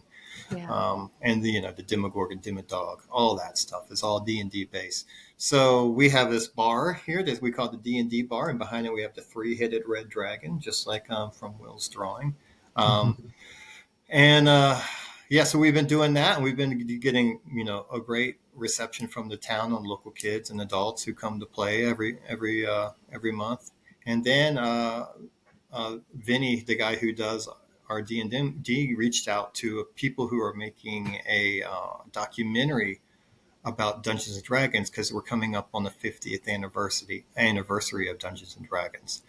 Yeah. And the Demogorgon, Dimmadog, all that stuff is all D&D based. So we have this bar here that we call the D&D bar, and behind it we have the three-headed red dragon, just like from Will's drawing. Um, Hmm. and yeah, so we've been doing that, and we've been getting a great reception from the town and local kids and adults who come to play every month. And then Vinny, the guy who does our D&D, reached out to people who are making a documentary about Dungeons and Dragons because we're coming up on the 50th anniversary of Dungeons and Dragons.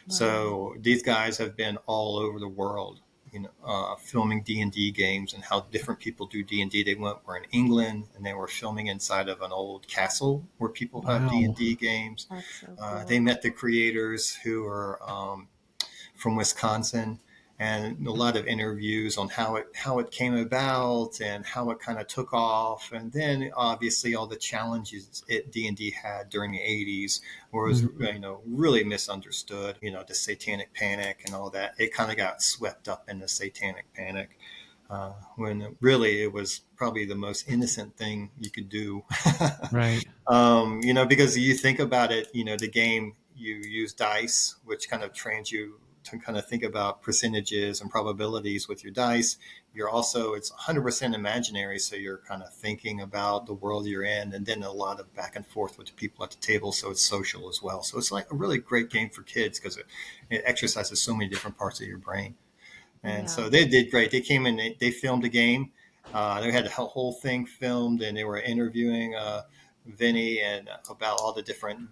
Wow. So these guys have been all over the world, filming D&D games and how different people do D&D. Were in England and they were filming inside of an old castle where people have Wow. D&D games. That's so They cool. met the creators who are from Wisconsin. and a lot of interviews on how it came about and how it kind of took off, and then obviously all the challenges D&D had during the 80s, where it was really misunderstood. The Satanic Panic and all that. It kind of got swept up in the Satanic Panic. When really it was probably the most innocent thing you could do. Right. Because you think about it, the game, you use dice, which kind of trains you to kind of think about percentages and probabilities with your dice. It's 100% imaginary. So you're kind of thinking about the world you're in, and then a lot of back and forth with the people at the table. So it's social as well. So it's like a really great game for kids because it exercises so many different parts of your brain. And so they did great. They came in, they filmed a game. They had the whole thing filmed, and they were interviewing Vinny and about all the different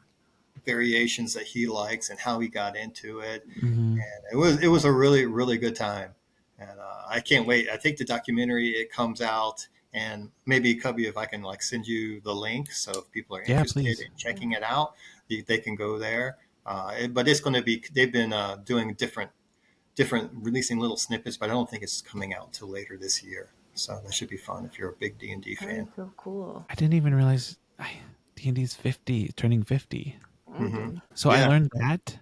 variations that he likes and how he got into it. Mm-hmm. And it was a really, really good time. And I can't wait. I think the documentary, it comes out, and maybe Cubbie, if I can send you the link. So if people are interested in checking it out, they can go there. But it's going to be, they've been doing different releasing little snippets, but I don't think it's coming out till later this year. So that should be fun if you're a big D&D fan. That's so cool. I didn't even realize D&D's turning 50. Mm-hmm. So I learned that.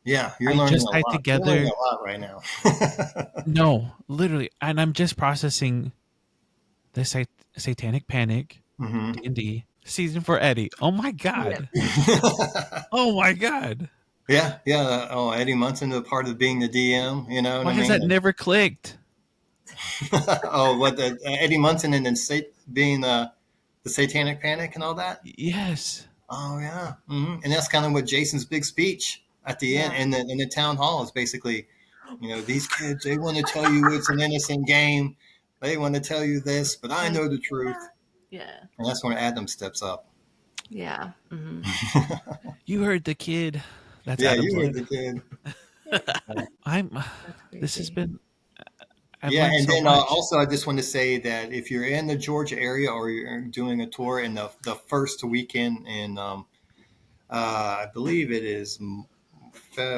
Yeah, you're learning a lot. Together. You're learning a lot right now. No, literally, and I'm just processing the Satanic Panic, D&D season for Eddie. Oh my god! Oh my god! Yeah. Oh, Eddie Munson, a part of being the DM. Why has that never clicked? What the Eddie Munson and then being the Satanic Panic and all that? Yes. Oh yeah, and that's kind of what Jason's big speech at the end in the town hall is basically, these kids, they want to tell you it's an innocent game, they want to tell you this, but I know the truth. Yeah, and that's when Adam steps up. Yeah. Mm-hmm. You heard the kid. That's you heard the kid. This has been. And then also I just want to say that if you're in the Georgia area or you're doing a tour in the first weekend in, I believe it is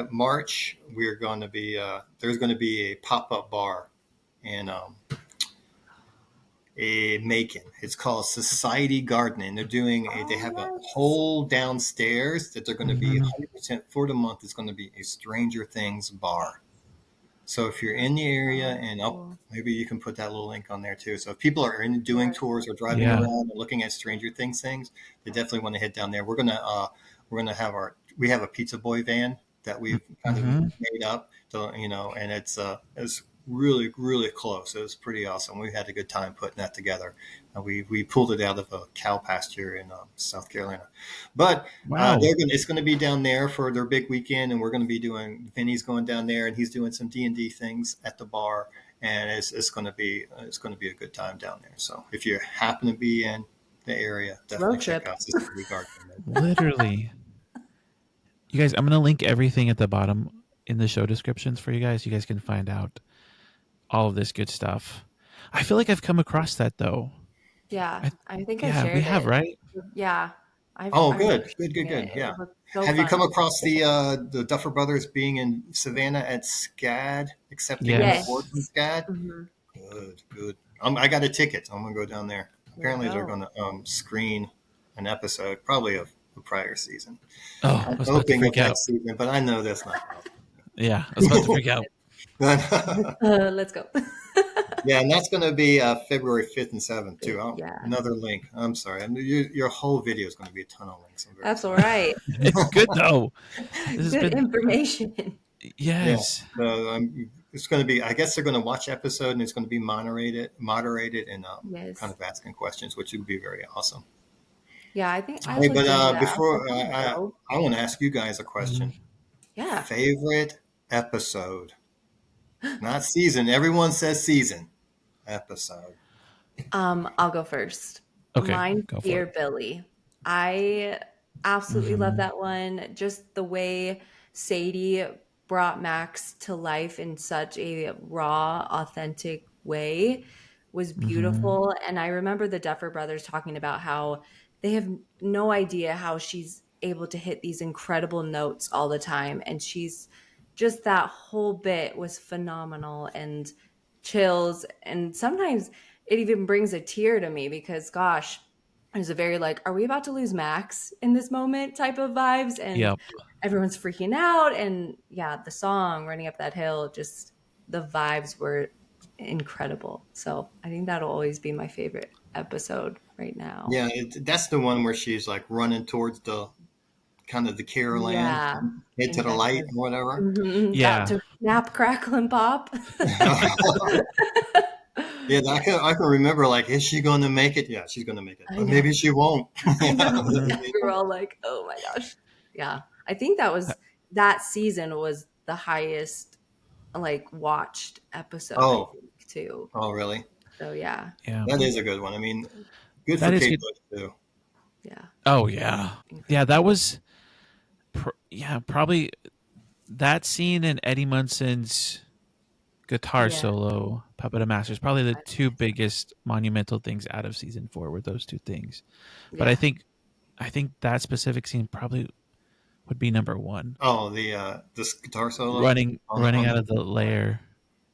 March, we're going to be there's going to be a pop-up bar in Macon. It's called Society Gardening. They have a whole downstairs that they're going to be 100% for the month. It's going to be a Stranger Things bar. So if you're in the area, and maybe you can put that little link on there too. So if people are doing tours or driving around and looking at Stranger Things, they definitely want to head down there. We're gonna have we have a Pizza Boy van that we've kind of made up, and it's really, really close. It was pretty awesome. We had a good time putting that together. We pulled it out of a cow pasture in South Carolina. But it's going to be down there for their big weekend, and we're going to be Vinny's going down there, and he's doing some D&D things at the bar, and it's going to be a good time down there. So if you happen to be in the area, definitely check out Society Gardening. Literally. You guys, I'm going to link everything at the bottom in the show descriptions for you guys. You guys can find out all of this good stuff. I feel like I've come across that though. Yeah, I think I shared we have, right? Yeah. Good. Yeah. So have you come across the Duffer Brothers being in Savannah at SCAD, accepting an award from SCAD? Mm-hmm. Good. I got a ticket. I'm going to go down there. Apparently they're going to screen an episode, probably of the prior season. Oh, I was about to freak out. Season, but I know that's not. Yeah, I was about to freak out. Let's go. Yeah, and that's going to be February 5th and 7th too. Another link. I'm sorry. Your whole video is going to be a ton of links. That's all right. It's good though. This has been information. Yes. Yeah. So it's going to be. I guess they're going to watch the episode, and it's going to be moderated, and kind of asking questions, which would be very awesome. Yeah, I think. But before I want to ask you guys a question. Yeah. Favorite episode. Not season. Everyone says season. Episode. I'll go first. Okay. Mine's Dear Billy. I absolutely love that one. Just the way Sadie brought Max to life in such a raw, authentic way was beautiful. And I remember the Duffer Brothers talking about how they have no idea how she's able to hit these incredible notes all the time. And she's just that whole bit was phenomenal, and chills. And sometimes it even brings a tear to me because, gosh, there's a very like, are we about to lose Max in this moment type of vibes? And Yep. everyone's freaking out. And yeah, the song Running Up That Hill, just the vibes were incredible. So I think that'll always be my favorite episode right now. Yeah, that's the one where she's like running towards the kind of the Caroline, Yeah. head to And the light Vecna's or whatever. about Yeah. to snap, crackle, and pop. Yeah, I can remember like, is she going to make it? Yeah, she's going to make it, I but know. maybe she won't. I know. Mhm. Yeah, we were all like, oh my gosh. Yeah. I think that season was the highest like watched episode, I Oh, think, too. oh, really? So yeah. Yeah. That is a good one. I mean, good for That is Kate good. Bush too. Yeah. Oh yeah. Yeah, that was probably that scene and Eddie Munson's guitar Yeah. solo, Puppet of Masters, probably the two biggest monumental things out of season 4 were those two things. But Yeah. I think that specific scene probably would be number 1. Oh, the this guitar solo Running on out of the lair.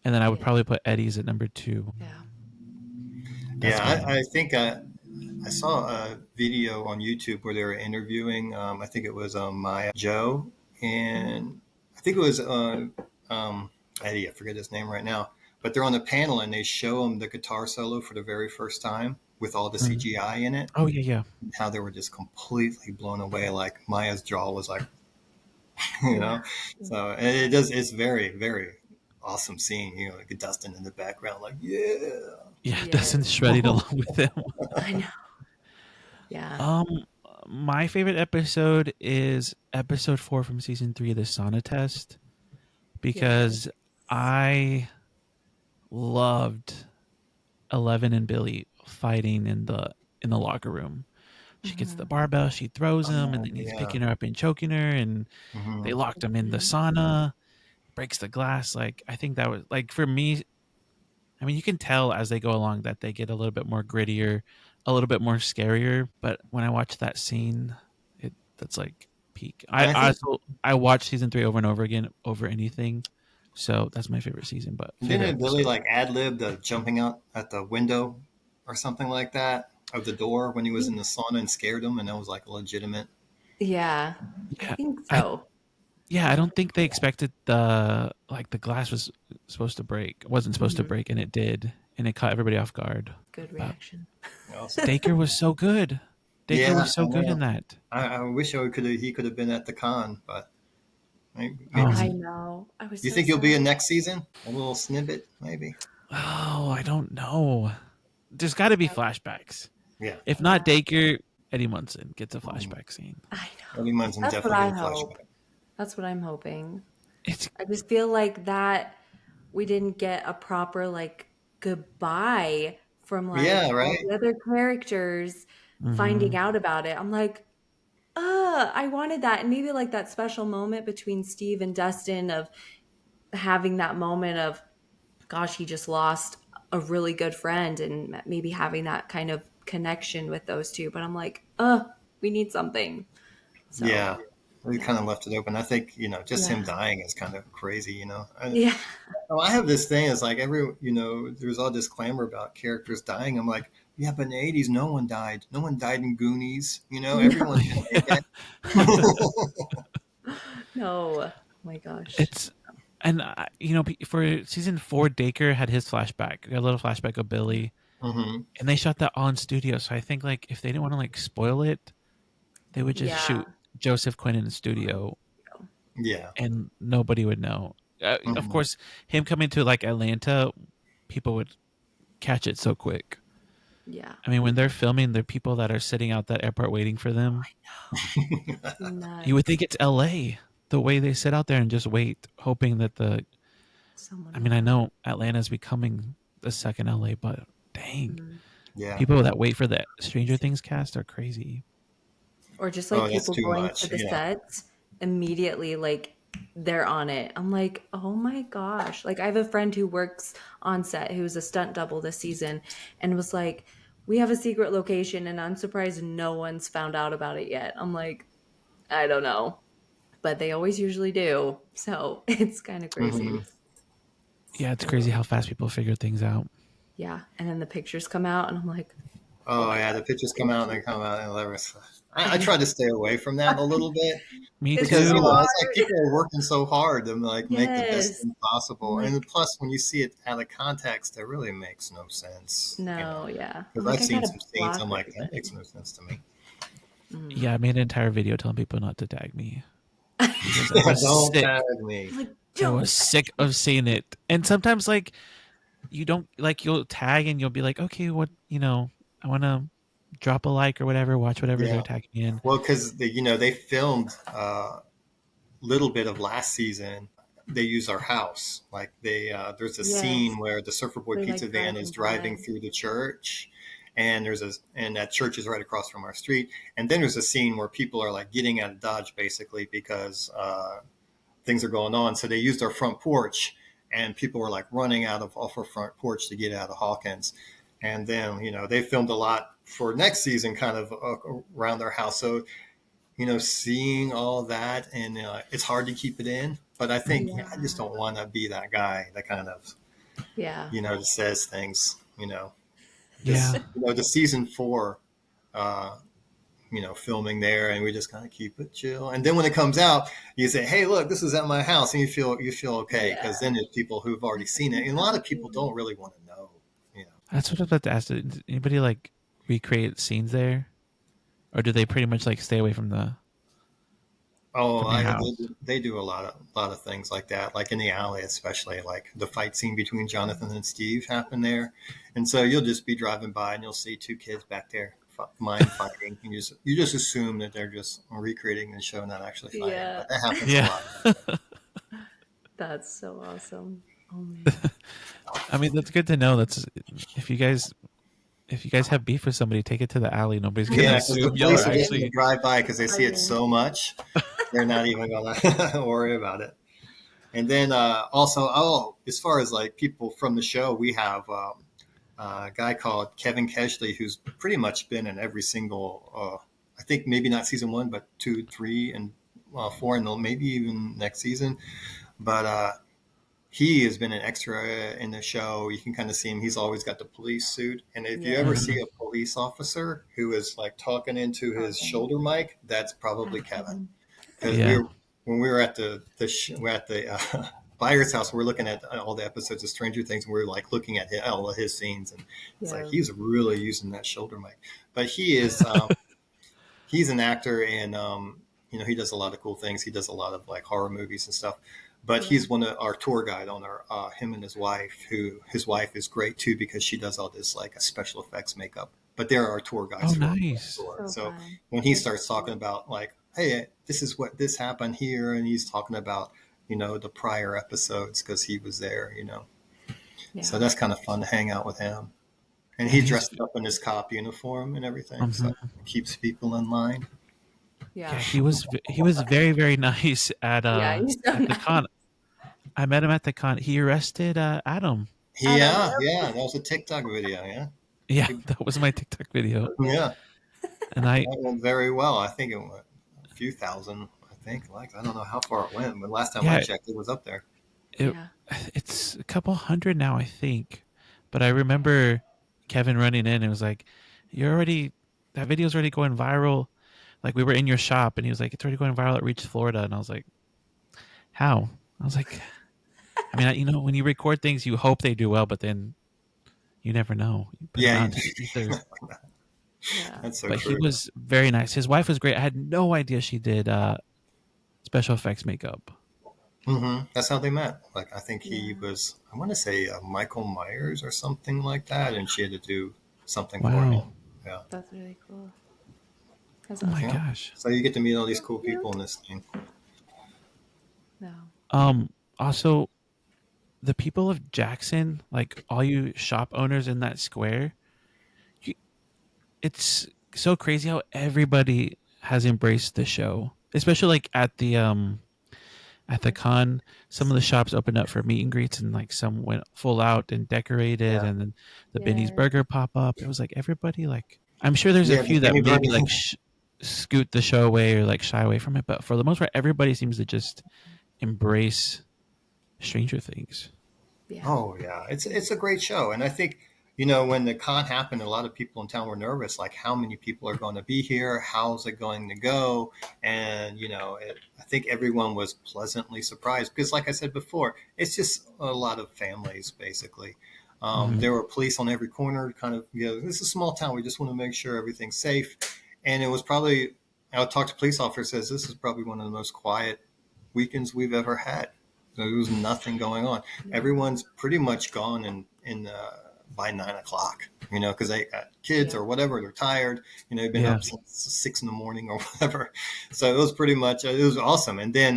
And then I would Yeah. probably put Eddie's at number 2. Yeah. That's Yeah, mine. I think I saw a video on YouTube where they were interviewing. I think it was Maya Joe, and I think it was Eddie. I forget his name right now. But they're on the panel and they show him the guitar solo for the very first time with all the Mhm. CGI in it. Oh yeah. How they were just completely blown away. Like Maya's jaw was like, So and it's very, very awesome scene. Like Dustin in the background, like, yeah. Yeah, Dustin's shredding along with them. I know. Yeah. My favorite episode is episode 4 from season 3, the sauna test, because I loved Eleven and Billy fighting in the locker room. She gets the barbell, she throws him, and then he's Yeah. picking her up and choking her, and Mhm. they locked him in the sauna, breaks the glass. Like, I think that was, like, for me, I mean, you can tell as they go along that they get a little bit more grittier, a little bit more scarier. But when I watch that scene, that's like peak. I watch season 3 over and over again over anything, so that's my favorite season. But Didn't Billy like ad lib the jumping out at the window or something like that of the door when he was in the sauna and scared him, and that was like legitimate. Yeah. I yeah, think so. I don't think they expected the glass was supposed to break, wasn't supposed to break, and it did, and it caught everybody off guard. Good reaction. Dacre was so good. Dacre was so good in that. I wish he could have been at the con, but maybe. I know. I was. You think he'll be in next season? A little snippet, maybe. Oh, I don't know. There's got to be flashbacks. Yeah. If not Dacre, Eddie Munson gets a flashback scene. I know. Eddie Munson That's definitely what I get a hope. flashback. That's what I'm hoping. It's I just feel like that we didn't get a proper like goodbye from like all right. the other characters finding out about it. I'm like, I wanted that. And maybe like that special moment between Steve and Dustin of having that moment of, gosh, he just lost a really good friend, and maybe having that kind of connection with those two. But I'm like, we need something. So, Yeah. We kind of left it open. I think, just him dying is kind of crazy, Yeah. I have this thing. It's like there's all this clamor about characters dying. I'm like, yeah, but in the 80s, no one died. No one died in Goonies. Everyone did that. No. Oh my gosh. for season 4, Dacre had his flashback, a little flashback of Billy, and they shot that all in studio. So I think like if they didn't want to like spoil it, they would just shoot Joseph Quinn in the studio. Yeah. And nobody would know. Of course, him coming to like Atlanta, people would catch it so quick. Yeah. I mean, when they're filming, there are people that are sitting out that airport waiting for them. I know. You would think it's LA, the way they sit out there and just wait, hoping that I know Atlanta's becoming the second LA, but dang. Yeah. People that wait for the Stranger Things cast are crazy. Or just like people going much, to the sets immediately, like they're on it. I'm like, oh my gosh. Like I have a friend who works on set who's a stunt double this season and was like, we have a secret location and I'm surprised no one's found out about it yet. I'm like, I don't know. but they always usually do. So it's kind of crazy. Mm-hmm. Yeah, it's crazy how fast people figure things out. Yeah. And then the pictures come out, and I'm like, Oh yeah, the pictures come out and they come out, and I try to stay away from that a little bit Me It's because too. you so know it's like hard. people are working so hard to like make the best Yes. thing possible, Like, and plus when you see it out of context, it really makes no sense. You know, no, yeah. I'm because like, I've I seen gotta some scenes, block I'm like that everybody. makes no sense to me. Yeah, I made an entire video telling people not to tag me because I was Don't sick. tag me. Like, I don't. was sick of seeing it. And sometimes like you don't like you'll tag and you'll be like, okay, what I want to drop a like or whatever, watch whatever they're Yeah, tagging me in. well, because they filmed a little bit of last season. They use our house. Like there's a Yes. scene where the Surfer Boy We're pizza like van is driving driving by. through the church, and and that church is right across from our street. And then there's a scene where people are like getting out of Dodge basically because things are going on. So they used our front porch, and people were like running out of off our front porch to get out of Hawkins. And then they filmed a lot for next season, kind of around their house. So seeing all that, and it's hard to keep it in. But I think Yeah. I just don't want to be that guy that kind of Yeah. just says things. Yeah. The season 4, filming there, and we just kind of keep it chill. And then when it comes out, you say, "Hey, look, this is at my house," and you feel okay because then there's people who've already seen it, and a lot of people don't really want to know. That's what I was about to ask. Did anybody like recreate scenes there? Or do they pretty much like stay away from the Oh, your house? they do a lot of things like that, like in the alley, especially like the fight scene between Jonathan and Steve happened there, and so you'll just be driving by and you'll see 2 kids back there mind fighting, and you just assume that they're just recreating the show, not actually fighting, Yeah. but that happens a Yeah. lot. That's so awesome. Oh man. I mean, that's good to know. That's if you guys have beef with somebody, take it to the alley. Nobody's gonna Yeah, because the assume y'all police are are just going actually. to drive by because they see it Fighting. so much, they're not even going to worry about it. And then also, as far as like people from the show, we have a guy called Kevin Keshley who's pretty much been in every single, I think maybe not season 1, but 2, 3, and 4, and maybe even next season. But he has been an extra in the show. You can kind of see him. He's always got the police suit. And if you ever see Mhm. a police officer who is like talking into his shoulder mic, that's probably Kevin. Because Yeah. when we were at we're at the buyer's house, we're looking at all the episodes of Stranger Things, and we're like looking at all of his scenes, and it's like he's really using that shoulder mic. But he is he's an actor, and he does a lot of cool things. He does a lot of like horror movies and stuff. But he's one of our tour guide on our him and his wife. Who his wife is great too because she does all this like a special effects makeup. But they're our tour guides. Oh, for nice. the tour. So So fun. when he starts talking about like, hey, this is what this happened here, and he's talking about the prior episodes because he was there. Yeah. So that's kind of fun to hang out with him. And Yeah, he dressed up in his cop uniform and everything, so it keeps people in line. Yeah, he was very, very nice at Yeah, he's so at the nice. con. I met him at the con. He arrested Adam. Yeah, that was a TikTok video. Yeah, Yeah, that was my TikTok video. yeah, And I that went very well. I think it went a few thousand. I think I don't know how far it went, but last time I checked, it was up there. it's a couple hundred now, I think. But I remember Kevin running in and was like, that video's already going viral. Like we were in your shop and he was like, it's already going viral. It reached Florida. And I was like, how? I was like, I mean, when you record things, you hope they do well, but then you never know. You put them out into the ether. That's so But true. he was very nice. His wife was great. I had no idea she did special effects makeup. That's how they met. Like I think he was, I want to say Michael Myers or something like that, and she had to do something for him. Yeah, that's really cool. That's Oh my awesome. gosh. So you get to meet all these cool people in this thing. No. Also, the people of Jackson, like all you shop owners in that square, it's so crazy how everybody has embraced the show, especially like at the con. Some of the shops opened up for meet and greets, and like some went full out and decorated, and then the Benny's Burger pop up. It was like everybody, like I'm sure there's a few that Benny maybe Burger. like scoot the show away or like shy away from it, but for the most part, everybody seems to just embrace Stranger Things. Yeah. Oh yeah, it's a great show, and I think when the con happened, a lot of people in town were nervous, like how many people are going to be here, how's it going to go, and I think everyone was pleasantly surprised because, like I said before, it's just a lot of families basically. Mhm. There were police on every corner, kind of. This is a small town. We just want to make sure everything's safe, and it was probably. I talked to police officer says this is probably one of the most quiet weekends we've ever had. There was nothing going on. Yeah. Everyone's pretty much gone by 9 o'clock. Because they got kids Yeah. or whatever. They're tired. They've been Yeah. up since 6 in the morning or whatever. So it was pretty much it was awesome. And then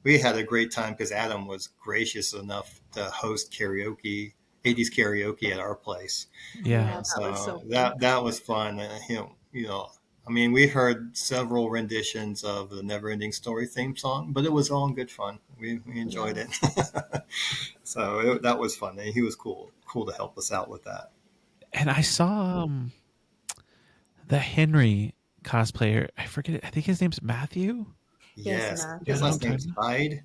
we had a great time because Adam was gracious enough to host karaoke, 80s karaoke at our place. Yeah. Yeah, that was so So fun. that was fun. And I mean, we heard several renditions of the Never Ending Story theme song, but it was all in good fun. We enjoyed Yeah. it. So that was fun. And he was cool to help us out with that. And I saw the Henry cosplayer. I forget it. I think his name's Matthew. Yes, Yes, You his know what I'm last Matthew. name's talking Hyde,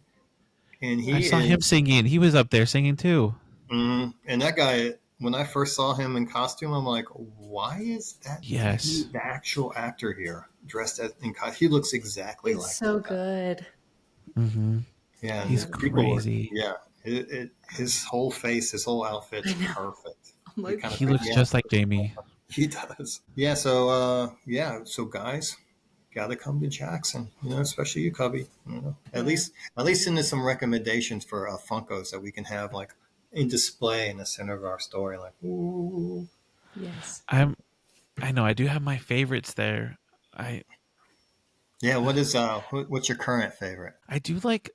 and I he saw him is. singing. He was up there singing too. And that guy, when I first saw him in costume, I'm like, why is that Yes. the actual actor here dressed as in costume? He looks exactly He's like so that guy. good. Mm-hmm. Yeah, He's and people were, crazy. yeah, his whole face, his whole outfit's I know. perfect. I'm It like, kind of He looks yeah, just like Jamie. he does. Yeah, so guys, gotta come to Jackson, especially you, Cubby. At yeah. least send us some recommendations for Funkos that we can have like in display in the center of our store. Like, ooh. Yes. I know I do have my favorites there. I Yeah, what's your current favorite? I do like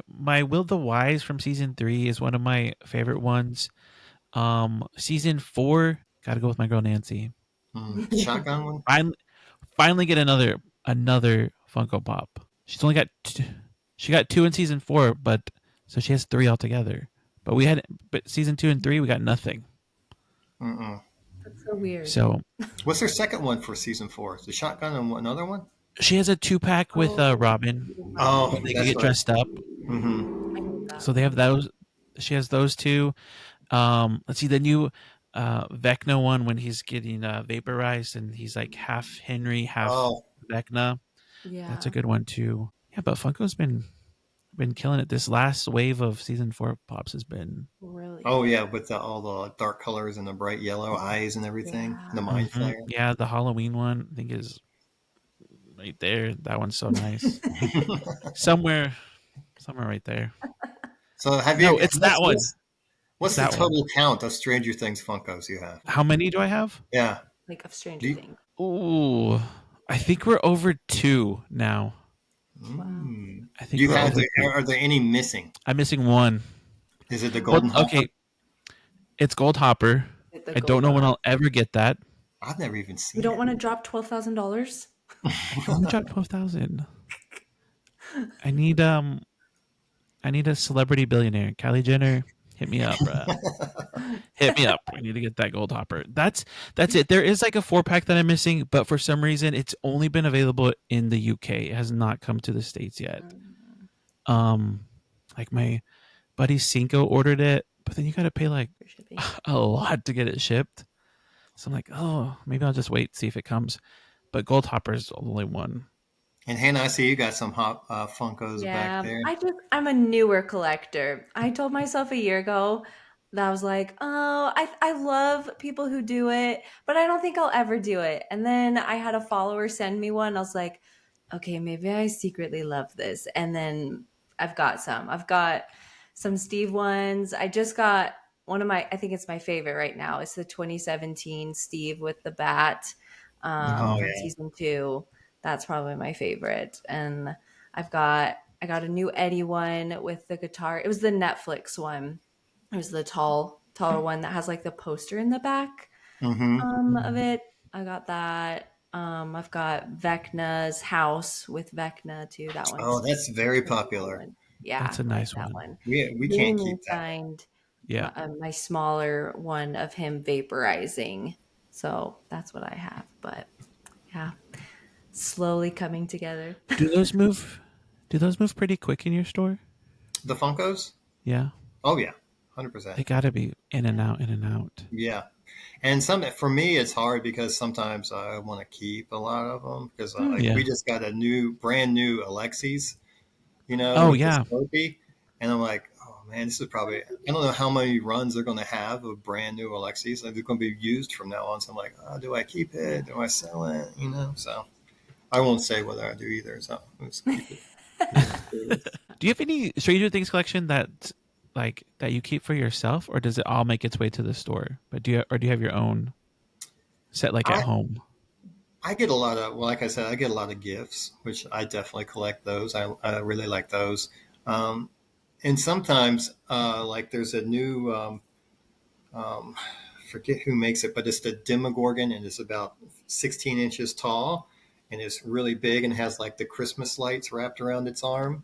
my Will the Wise from season 3 is one of my favorite ones. Season 4, gotta go with my girl Nancy. The shotgun one? Finally, finally get another Funko Pop. She got 2 in season 4, but so she has 3 altogether. But season 2 and 3 we got nothing. Mm-mm. That's so weird. So What's their second one for season 4? The shotgun and another one? she has a 2-pack with Oh, Robin. Oh, They can that's get right. dressed up. Mm-hmm. I need that. So they have those. She has those 2. Let's see the new Vecna one when he's getting vaporized and he's like half Henry, half Oh, Vecna. That's a Yeah. good one too. Yeah, but Funko's been killing it. This last wave of season 4 pops has been. Really oh good. yeah, with all the dark colors and the bright yellow eyes and everything, the Yeah. mind flare. Yeah, the Halloween one I think is right there. That one's so nice. Somewhere, somewhere right there. So have No, you? it's that one. It's What's the that one. total count of Stranger Things Funkos you have? How many do I have? Yeah. Like of Do Stranger you, Things. Ooh, I think we're over 2 now. Wow. I do think you we're have? over 2. Are there any missing? I'm missing one. Is it the Well, golden hopper? okay, it's Gold Hopper. With the I don't gold know when one. I'll ever get that. I've never even You seen don't it. want to drop $12,000? I can only drop 12,000. I need a celebrity billionaire. Kylie Jenner, hit me up, bruh. Hit me up. I need to get that Gold Hopper. That's it. There is like a 4-pack that I'm missing, but for some reason it's only been available in the UK. It has not come to the States yet. Um like my buddy Cinco ordered it, but then you gotta pay like For shipping. a lot to get it shipped. So I'm like, oh, maybe I'll just wait, see if it comes. But Gold Hopper's the only one. And Hannah, I see you got some hot Funkos back Yeah, there. I'm a newer collector. I told myself a year ago that I was like, oh, I love people who do it, but I don't think I'll ever do it. And then I had a follower send me one. I was like, okay, maybe I secretly love this. And then I've got some. I've got some Steve ones. I just got one of my, I think it's my favorite right now. It's the 2017 Steve with the bat Oh from yeah. season 2. That's probably my favorite. And I got a new Eddie one with the guitar. It was the Netflix one. It was the taller one that has like the poster in the back Mm-hmm. of it. I got that. I've got Vecna's house with Vecna too. That Oh, one's that's very a really cool popular. one. Yeah, That's a I like nice that one. one. We can't Jamie keep that. signed Yeah. my smaller one of him vaporizing. So that's what I have. But Yeah. Slowly coming together. Do those move? Do those move pretty quick in your store? The Funkos? Yeah, Oh yeah, 100%. they got to be in and out, in and out. Yeah. And some for me, it's hard because sometimes I want to keep a lot of them because like Yeah. we just got a brand new Alexis, Oh with this yeah. Slurpee, and I'm like, oh man, this is probably I don't know how many runs they're going to have of brand new Alexis. Like, they're going to be used from now on. So I'm like, oh, do I keep it? Do I sell it? So I won't say whether I do either. So I'll just keep it. Do you have any Stranger Things collection that you keep for yourself, or does it all make its way to the store? But do you have your own set like at I, home? I get a lot of, well, like I said, I get a lot of gifts, which I definitely collect those. I really like those. Um, and sometimes, like there's a new, um, forget who makes it, but it's the Demogorgon, and it's about 16 inches tall, and it's really big and has like the Christmas lights wrapped around its arm.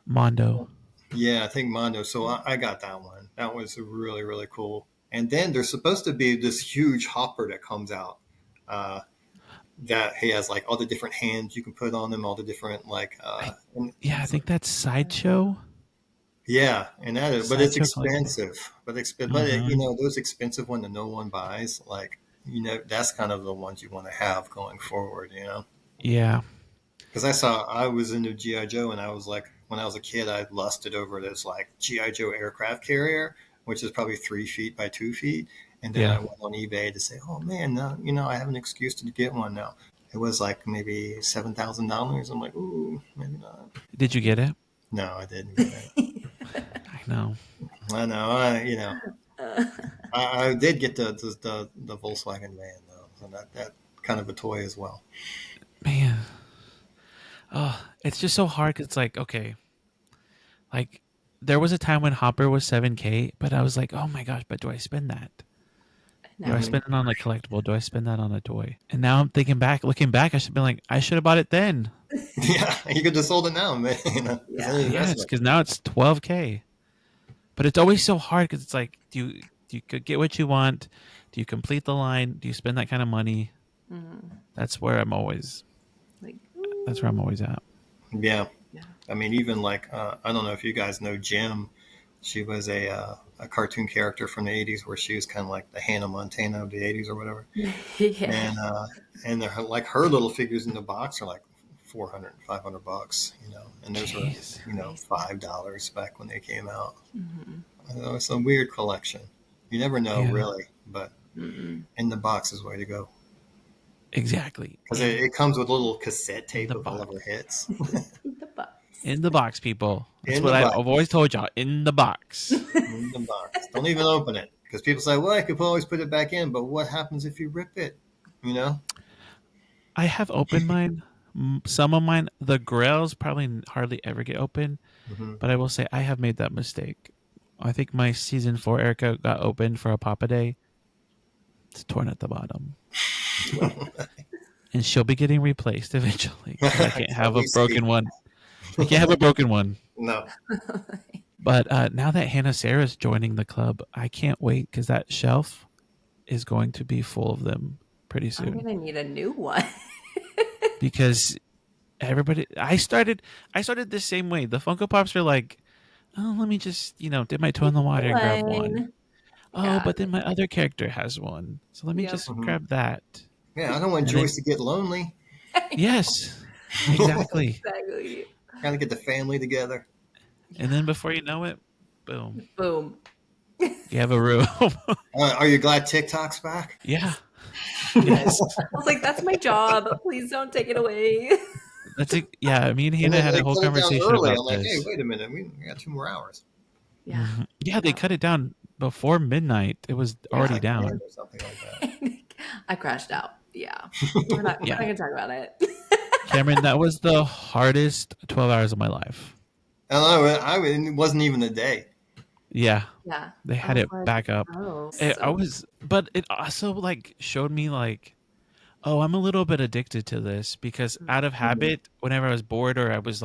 Mondo. Yeah, I think Mondo. So I got that one. That was really, really cool. And then there's supposed to be this huge hopper that comes out. That he has like all the different hands you can put on them, all the different like Yeah, I think that's Sideshow. yeah, and that is, but it's Sideshow collection. expensive. Mhm. Those expensive ones that no one buys, like that's kind of the ones you want to have going forward. Yeah. Because I was into GI Joe, and I was like, when I was a kid, I lusted over this like GI Joe aircraft carrier, which is probably 3 feet by 2 feet. And then Yeah. I went on eBay to say, oh man, I have an excuse to get one now. It was like maybe $7,000. I'm like, ooh, maybe not. Did you get it? No, I didn't get it. I know. I know. I did get the Volkswagen van though, so that kind of a toy as well. Man. Oh, it's just so hard 'cause it's like, okay, like there was a time when Hopper was 7K, but I was like, oh my gosh, but do I spend that? Do I No. spend it on a collectible? Do I spend that on a toy? And now I'm thinking back, looking back, I should be like, I should have bought it then. Yeah, you could just sold it now, man. It's an Yeah. Yes, investment. because now it's 12K. But it's always so hard because it's like, do you get what you want? Do you complete the line? Do you spend that kind of money? Mm. That's where I'm always. Like, That's where I'm always at. Yeah. yeah. I mean, even like I don't know if you guys know Jim. She was a cartoon character from the '80s, where she was kind of like the Hannah Montana of the '80s or whatever. Yeah. And like her little figures in the box are like 400, $500, and those were Jeez. $5 back when they came out. Mhm. It's a weird collection. You never know, Yeah. really, but Mm-mm. in the box is the way to go, Exactly. because it comes with a little cassette tape the of all of box. her hits. The box. In the box, people. That's In what the I've box. always told y'all. In the box. In the box. Don't even open it, because people say, "Well, I could always put it back in," but what happens if you rip it? You know? I have opened mine. Some of mine, the grails probably hardly ever get open. Mm-hmm. But I will say I have made that mistake. I think my season 4 Erica got opened for a Papa Day. It's torn at the bottom. And she'll be getting replaced eventually. I can't have a broken one. I can't have a broken one. No. But now that HannahSarah is joining the club, I can't wait because that shelf is going to be full of them pretty I'm soon. gonna need a new one. Because everybody, I started the same way. The Funko Pops are like, oh, let me just dip my toe in the water and grab one. Oh, Yeah. but then my other character has one, so let me Yep. just Mhm. grab that. Yeah, I don't want And then- Joyce to get lonely. Yes, exactly. Exactly. Got to get the family together. And then before you know it, boom, Boom. you have a room. Are you glad TikTok's back? Yeah. Yes. I was like, that's my job. Please don't take it away. That's it. Yeah, me and And Hannah then had they a whole cut it down conversation early. about I'm like, this. hey, wait a minute, we got 2 more hours. Yeah. Mhm. Yeah, they cut it down before midnight. It was already Like down. 10 or something like that. I crashed out. Yeah. We're not Yeah. gonna talk about it. Cameron, that was the hardest 12 hours of my life. And it wasn't even a day. Yeah, Yeah. they had I it was like, back up. oh, But it also showed me oh, I'm a little bit addicted to this because out of habit, whenever I was bored or I was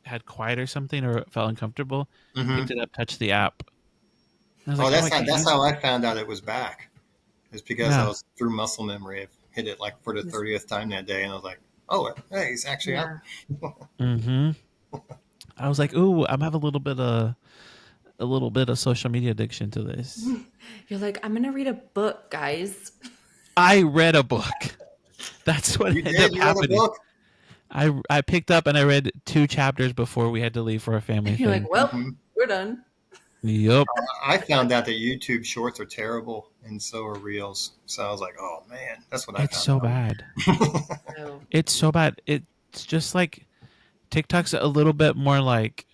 had quiet or something or felt uncomfortable, Mm-hmm. picked it up, touched the app. And I was Oh, I can't that's use how I found out it was back. It's because I Yeah. was through muscle memory. hit it like for the 30th time that day, and I was like, oh, hey, he's actually Yeah. up. Mm-hmm. I was like, ooh, I'm having a little bit of social media addiction to this. You're like, I'm gonna read a book, guys. I read a book. That's what You ended did? up You read a happening. book? I picked up and I read 2 chapters before we had to leave for a family You're like, thing. well, Mm-hmm. we're done. Yep. I found out that YouTube Shorts are terrible, and so are Reels. So I was like, oh man, that's what I It's found so out. bad. Oh, It's so bad. It's just like TikTok's a little bit more like,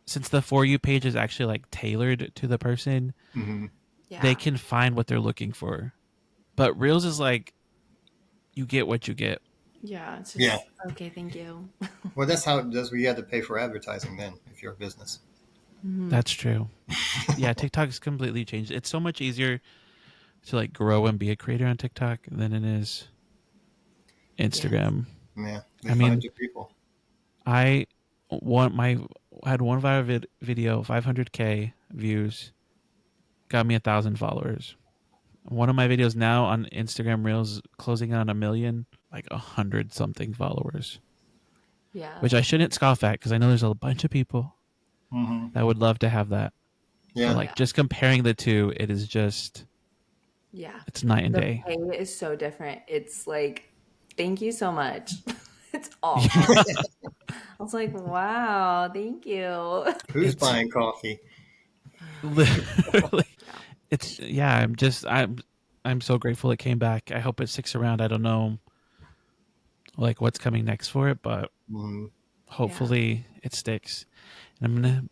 since the For You page is actually like tailored to the person, Mm-hmm. yeah. they can find what they're looking for. But Reels is like, you get what you get. Yeah. It's just, Yeah. okay, thank you. Well, that's how it does. We had to pay for advertising then if you're a business. That's true. Yeah, TikTok's completely changed. It's so much easier to like grow and be a creator on TikTok than it is Instagram. Yeah, they I find mean, your people. I had one viral video, 500K views, got me 1,000 followers. One of my videos now on Instagram Reels closing on 1 million, like 100 something followers, Yeah. which I shouldn't scoff at because I know there's a bunch of people Mm-hmm. that would love to have that. Yeah. But like just comparing the two, it is just, Yeah. it's night and The day. pay is so different. It's like, thank you so much. It's all. I was like, wow, thank you. Who's It's buying coffee? literally, Yeah. it's, yeah, I'm so grateful it came back. I hope it sticks around. I don't know like what's coming next for it, but Mm-hmm. hopefully it sticks. And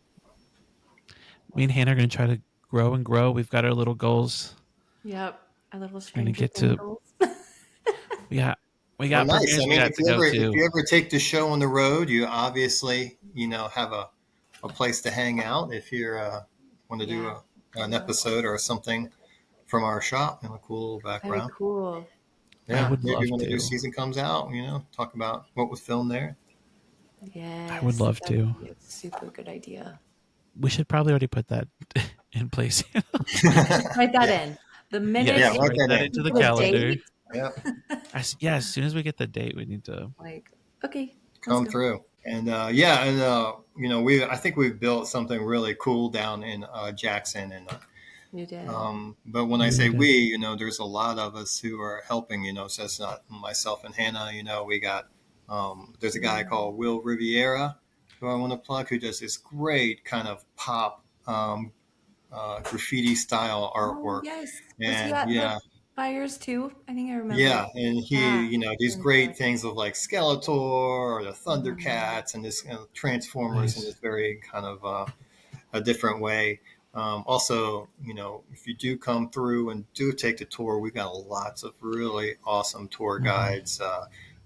me and Hannah are gonna try to grow and grow. We've got our little goals. Yep. Our little We're gonna stranger get to, tangles. we Well, got nice. premieres I we mean, got to go if to. you ever take the show on the road, you obviously have a place to hang out. If you want to do an episode or something from our shop in a cool Very background. cool. I Yeah, would maybe love when the new to. season comes out, talk about what was filmed there. I would Yes. love That'd to. be a super good idea. We should probably already put that in place. Write that in. The minute Yes, Yeah, write write that that in. into the the calendar. date, Yeah, Yeah, as soon as we get the date, we need to. like, okay, let's come go. through. And I think we've built something really cool down in Jackson. And You did. but when I We say did. we, there's a lot of us who are helping. So it's not myself and Hannah. We got there's a guy called Will Riviera who I want to plug, who does this great kind of pop graffiti style Oh, artwork. yes. Was he And at yeah, the fires too? I think I remember. yeah, and Yeah. he, these great things of like Skeletor or the Thundercats and this Transformers in Nice. this very kind of a different way. Also, if you do come through and do take the tour, we've got lots of really awesome tour guides.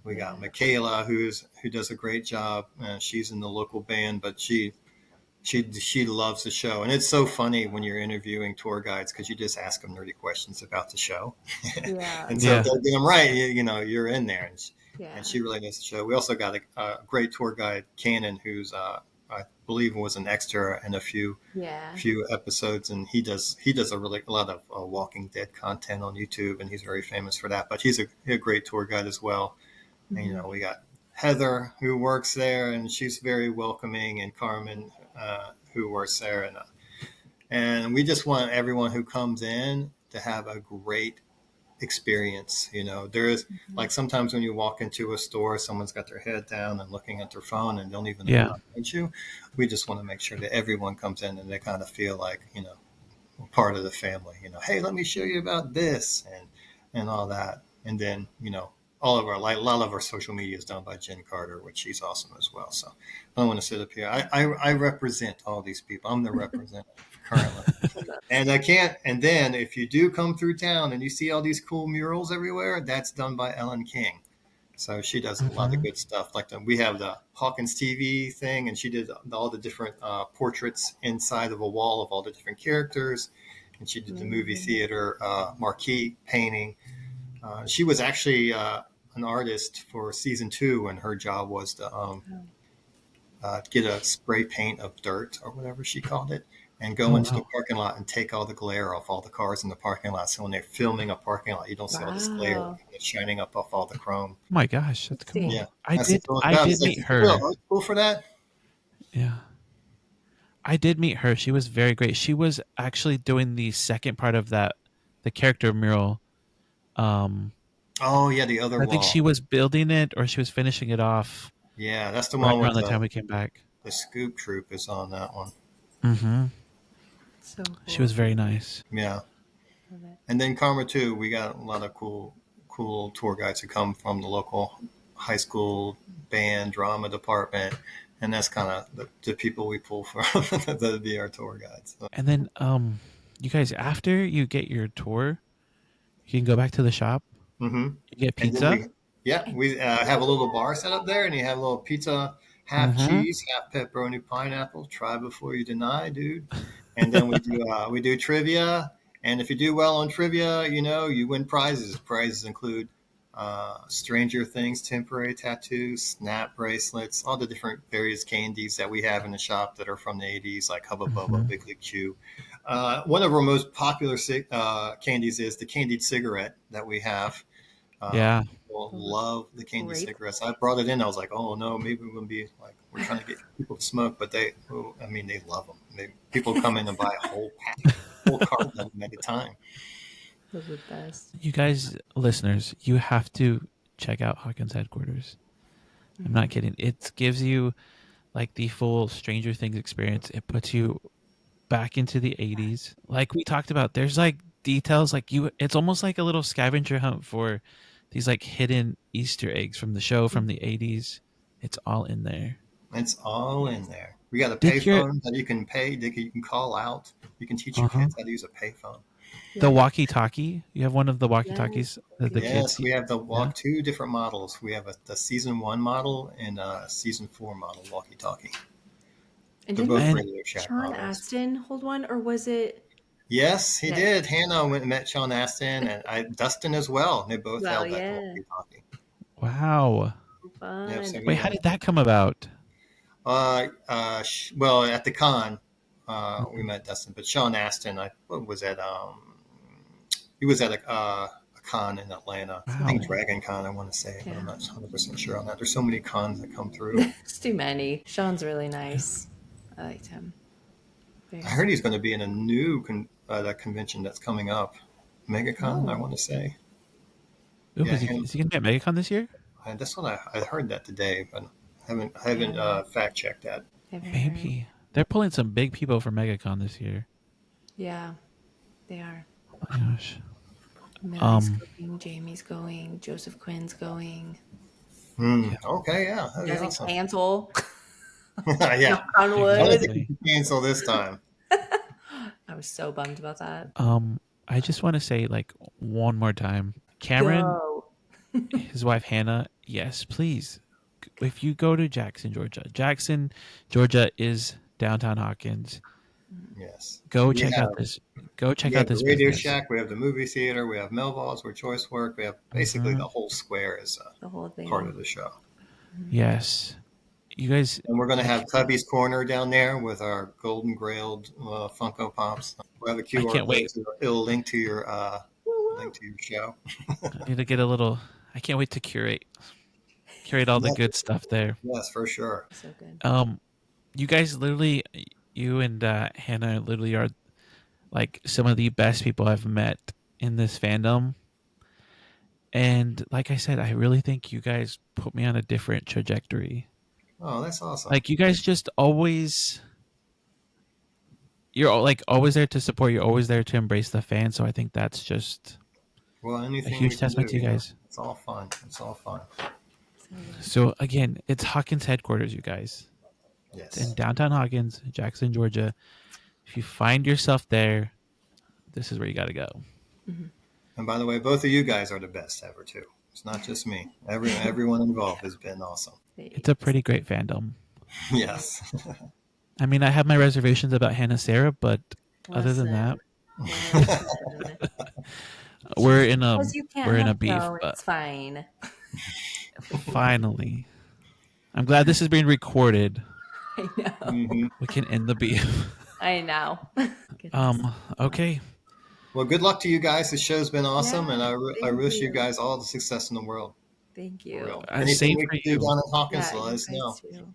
We got Michaela, who does a great job. She's in the local band, but she loves the show. And it's so funny when you're interviewing tour guides because you just ask them nerdy questions about the show. Yeah. And so if they get them right, you're in there. Yeah. And she really knows the show. We also got a great tour guide, Cannon, who's I believe was an extra in a few episodes, and he does a lot of Walking Dead content on YouTube, and he's very famous for that. But he's a great tour guide as well. And, we got Heather, who works there, and she's very welcoming, and Carmen, who works there, and we just want everyone who comes in to have a great experience. There is like sometimes when you walk into a store, someone's got their head down and looking at their phone and don't even acknowledge you. We just want to make sure that everyone comes in and they kind of feel like part of the family. Hey, let me show you about this and all that. And then all of a lot of our social media is done by Jen Carter, which she's awesome as well. So I don't want to sit up here. I represent all these people. I'm the representative currently. And I can't. And then if you do come through town and you see all these cool murals everywhere, that's done by Ellen King. So she does a lot of good stuff. Like we have the Hawkins TV thing, and she did all the different portraits inside of a wall of all the different characters. And she did the movie theater marquee painting. She was actually an artist for season 2, and her job was to get a spray paint of dirt or whatever she called it. and go into the parking lot and take all the glare off all the cars in the parking lot. So when they're filming a parking lot, you don't see all this glare Wow. shining up off all the chrome. Oh my gosh, that's cool. Yeah, Interesting. I that's the did. coolest I job. did It's like, meet did you do her. an art school for that? Yeah, I did meet her. She was very great. She was actually doing the second part of that, the character mural. Um, Oh yeah, the other I think she wall. was building it or she was finishing it off Yeah, that's the right one around with the time we came back. the scoop troop is on that one. Mm-hmm. So She cool. was very nice. Yeah. Love it. And then Karma too, we got a lot of cool tour guides who come from the local high school band drama department, and that's kind of the people we pull from to be our tour guides. So, And then, you guys, after you get your tour, you can go back to the shop. mm-hmm. You get And then pizza. we have a little bar set up there, and you have a little pizza, half Mm-hmm. cheese, half pepperoni, pineapple. Try before you deny, dude. And then we do trivia, and if you do well on trivia, you win prizes. Prizes include Stranger Things temporary tattoos, snap bracelets, all the different various candies that we have in the shop that are from the 80s, like Hubba Bubba, Big League Chew. One of our most popular candies is the candied cigarette that we have. Yeah. People love the candy Grape. cigarettes. I brought it in. I was like, oh no, maybe we're going to be like, we're trying to get people to smoke, but they love them. People come in and buy a whole pack, whole carton of them at a time. Those are the best. You guys, listeners, you have to check out Hawkins Headquarters. I'm not kidding. It gives you like the full Stranger Things experience. It puts you back into the 80s. Like we talked about, there's like details like it's almost like a little scavenger hunt for these like hidden Easter eggs from the show from the 80s. It's all in there. It's all in there. We got a Did your- payphone that you can pay. That you can call out. You can teach your Uh-huh. kids how to use a payphone. The walkie-talkie. You have one of the walkie-talkies that the Yes, kids. we have two different models. We have the season 1 model and a season 4 model walkie-talkie. And They're didn't both And- Radio Shack Sean models. Astin hold one, or was it? Yes, he Yeah. did. Hannah went and met Sean Astin and Dustin as well. They both Well, held that yeah. walkie-talkie. Fun. Wow. Yep, so Wait, how did that come about? well, at the con, we met Dustin, but Sean Astin, what was that? He was at a con in Atlanta. I think Wow. Dragon Con, I want to say, but Yeah. I'm not 100% sure on that. There's so many cons that come through. It's too many. Sean's really nice. I liked him. Very I heard he's going to be in a new that convention that's coming up, MegaCon, I want to say. Ooh, Yeah, is he going to be at MegaCon this year? And that's what I heard that today, but I haven't fact checked that. Haven't heard. Maybe. They're pulling some big people for MegaCon this year. Yeah, they are. Oh my gosh. Millie's going, Jamie's going, Joseph Quinn's going. Okay, yeah, that'd be Doesn't awesome. cancel. Yeah, Knock on I wood. don't Exactly. think he cancel this time. I was so bummed about that. I just want to say like one more time. Cameron, Go. his wife Hannah, yes, please. If you go to Jackson, Georgia is downtown Hawkins. Yes. Go We check have- out this. Go check We out have this the Radio business. Shack. We have the movie theater. We have Melville's where Choice work. We have basically the whole square is The whole thing. part of the show. Yes, you guys. And we're going to have Cubbie's Corner down there with our golden grailed Funko Pops. We'll have a QR can't code. wait. It'll link to your show. I need to get a little. I can't wait to curate all the good stuff there. Yes, for sure. So good. You guys literally, you and Hannah literally are like some of the best people I've met in this fandom. And like I said, I really think you guys put me on a different trajectory. Oh, that's awesome. Like you guys just always, you're like always there to support. You're always there to embrace the fan. So I think that's just Well, anything a huge we can testament do, to you guys. It's all fun. It's all fun. So good. So again, it's Hawkins Headquarters, you guys. It's in Yes. downtown Hawkins, Jackson, Georgia. If you find yourself there, this is where you got to go. And by the way, both of you guys are the best ever too. It's not just me. Everyone involved has been awesome. It's a pretty great fandom. Yes. I mean, I have my reservations about HannahSarah, but other than that, we're in a Because you can't we're in a have beef. no, But it's fine. finally, I'm glad this is being recorded. I know. Mhm. We can end the beef. I know. Goodness. Okay. Well, good luck to you guys. The show's been awesome, and Yeah, I thank wish you you. guys all the success in the world. Thank For real. you. Anything Same we for can do you. down in Hawkins, Yeah, let you us guys know. too.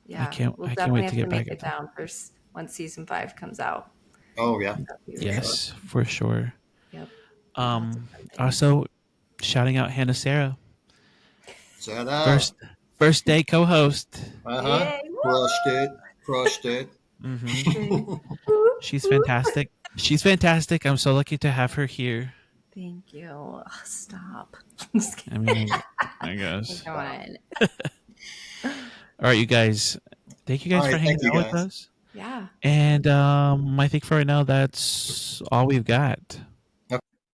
Yeah, we'll I can't definitely wait to have to get make back it up there. down once season 5 comes out. Oh yeah, That'd be for really sure. Yes, for sure. Yep. Lots of fun things. Also shouting out HannahSarah, Shout out. first first day co-host. Uh huh. Yay! Crushed it. Crushed it. Mm-hmm. Woo! She's fantastic. She's fantastic. I'm so lucky to have her here. Thank you. Ugh, stop. Just I kidding. mean, I guess. Come on. All right, you guys. Thank you All guys for right. hanging Thank you out with guys. us. Yeah. And I think for right now, that's all we've got.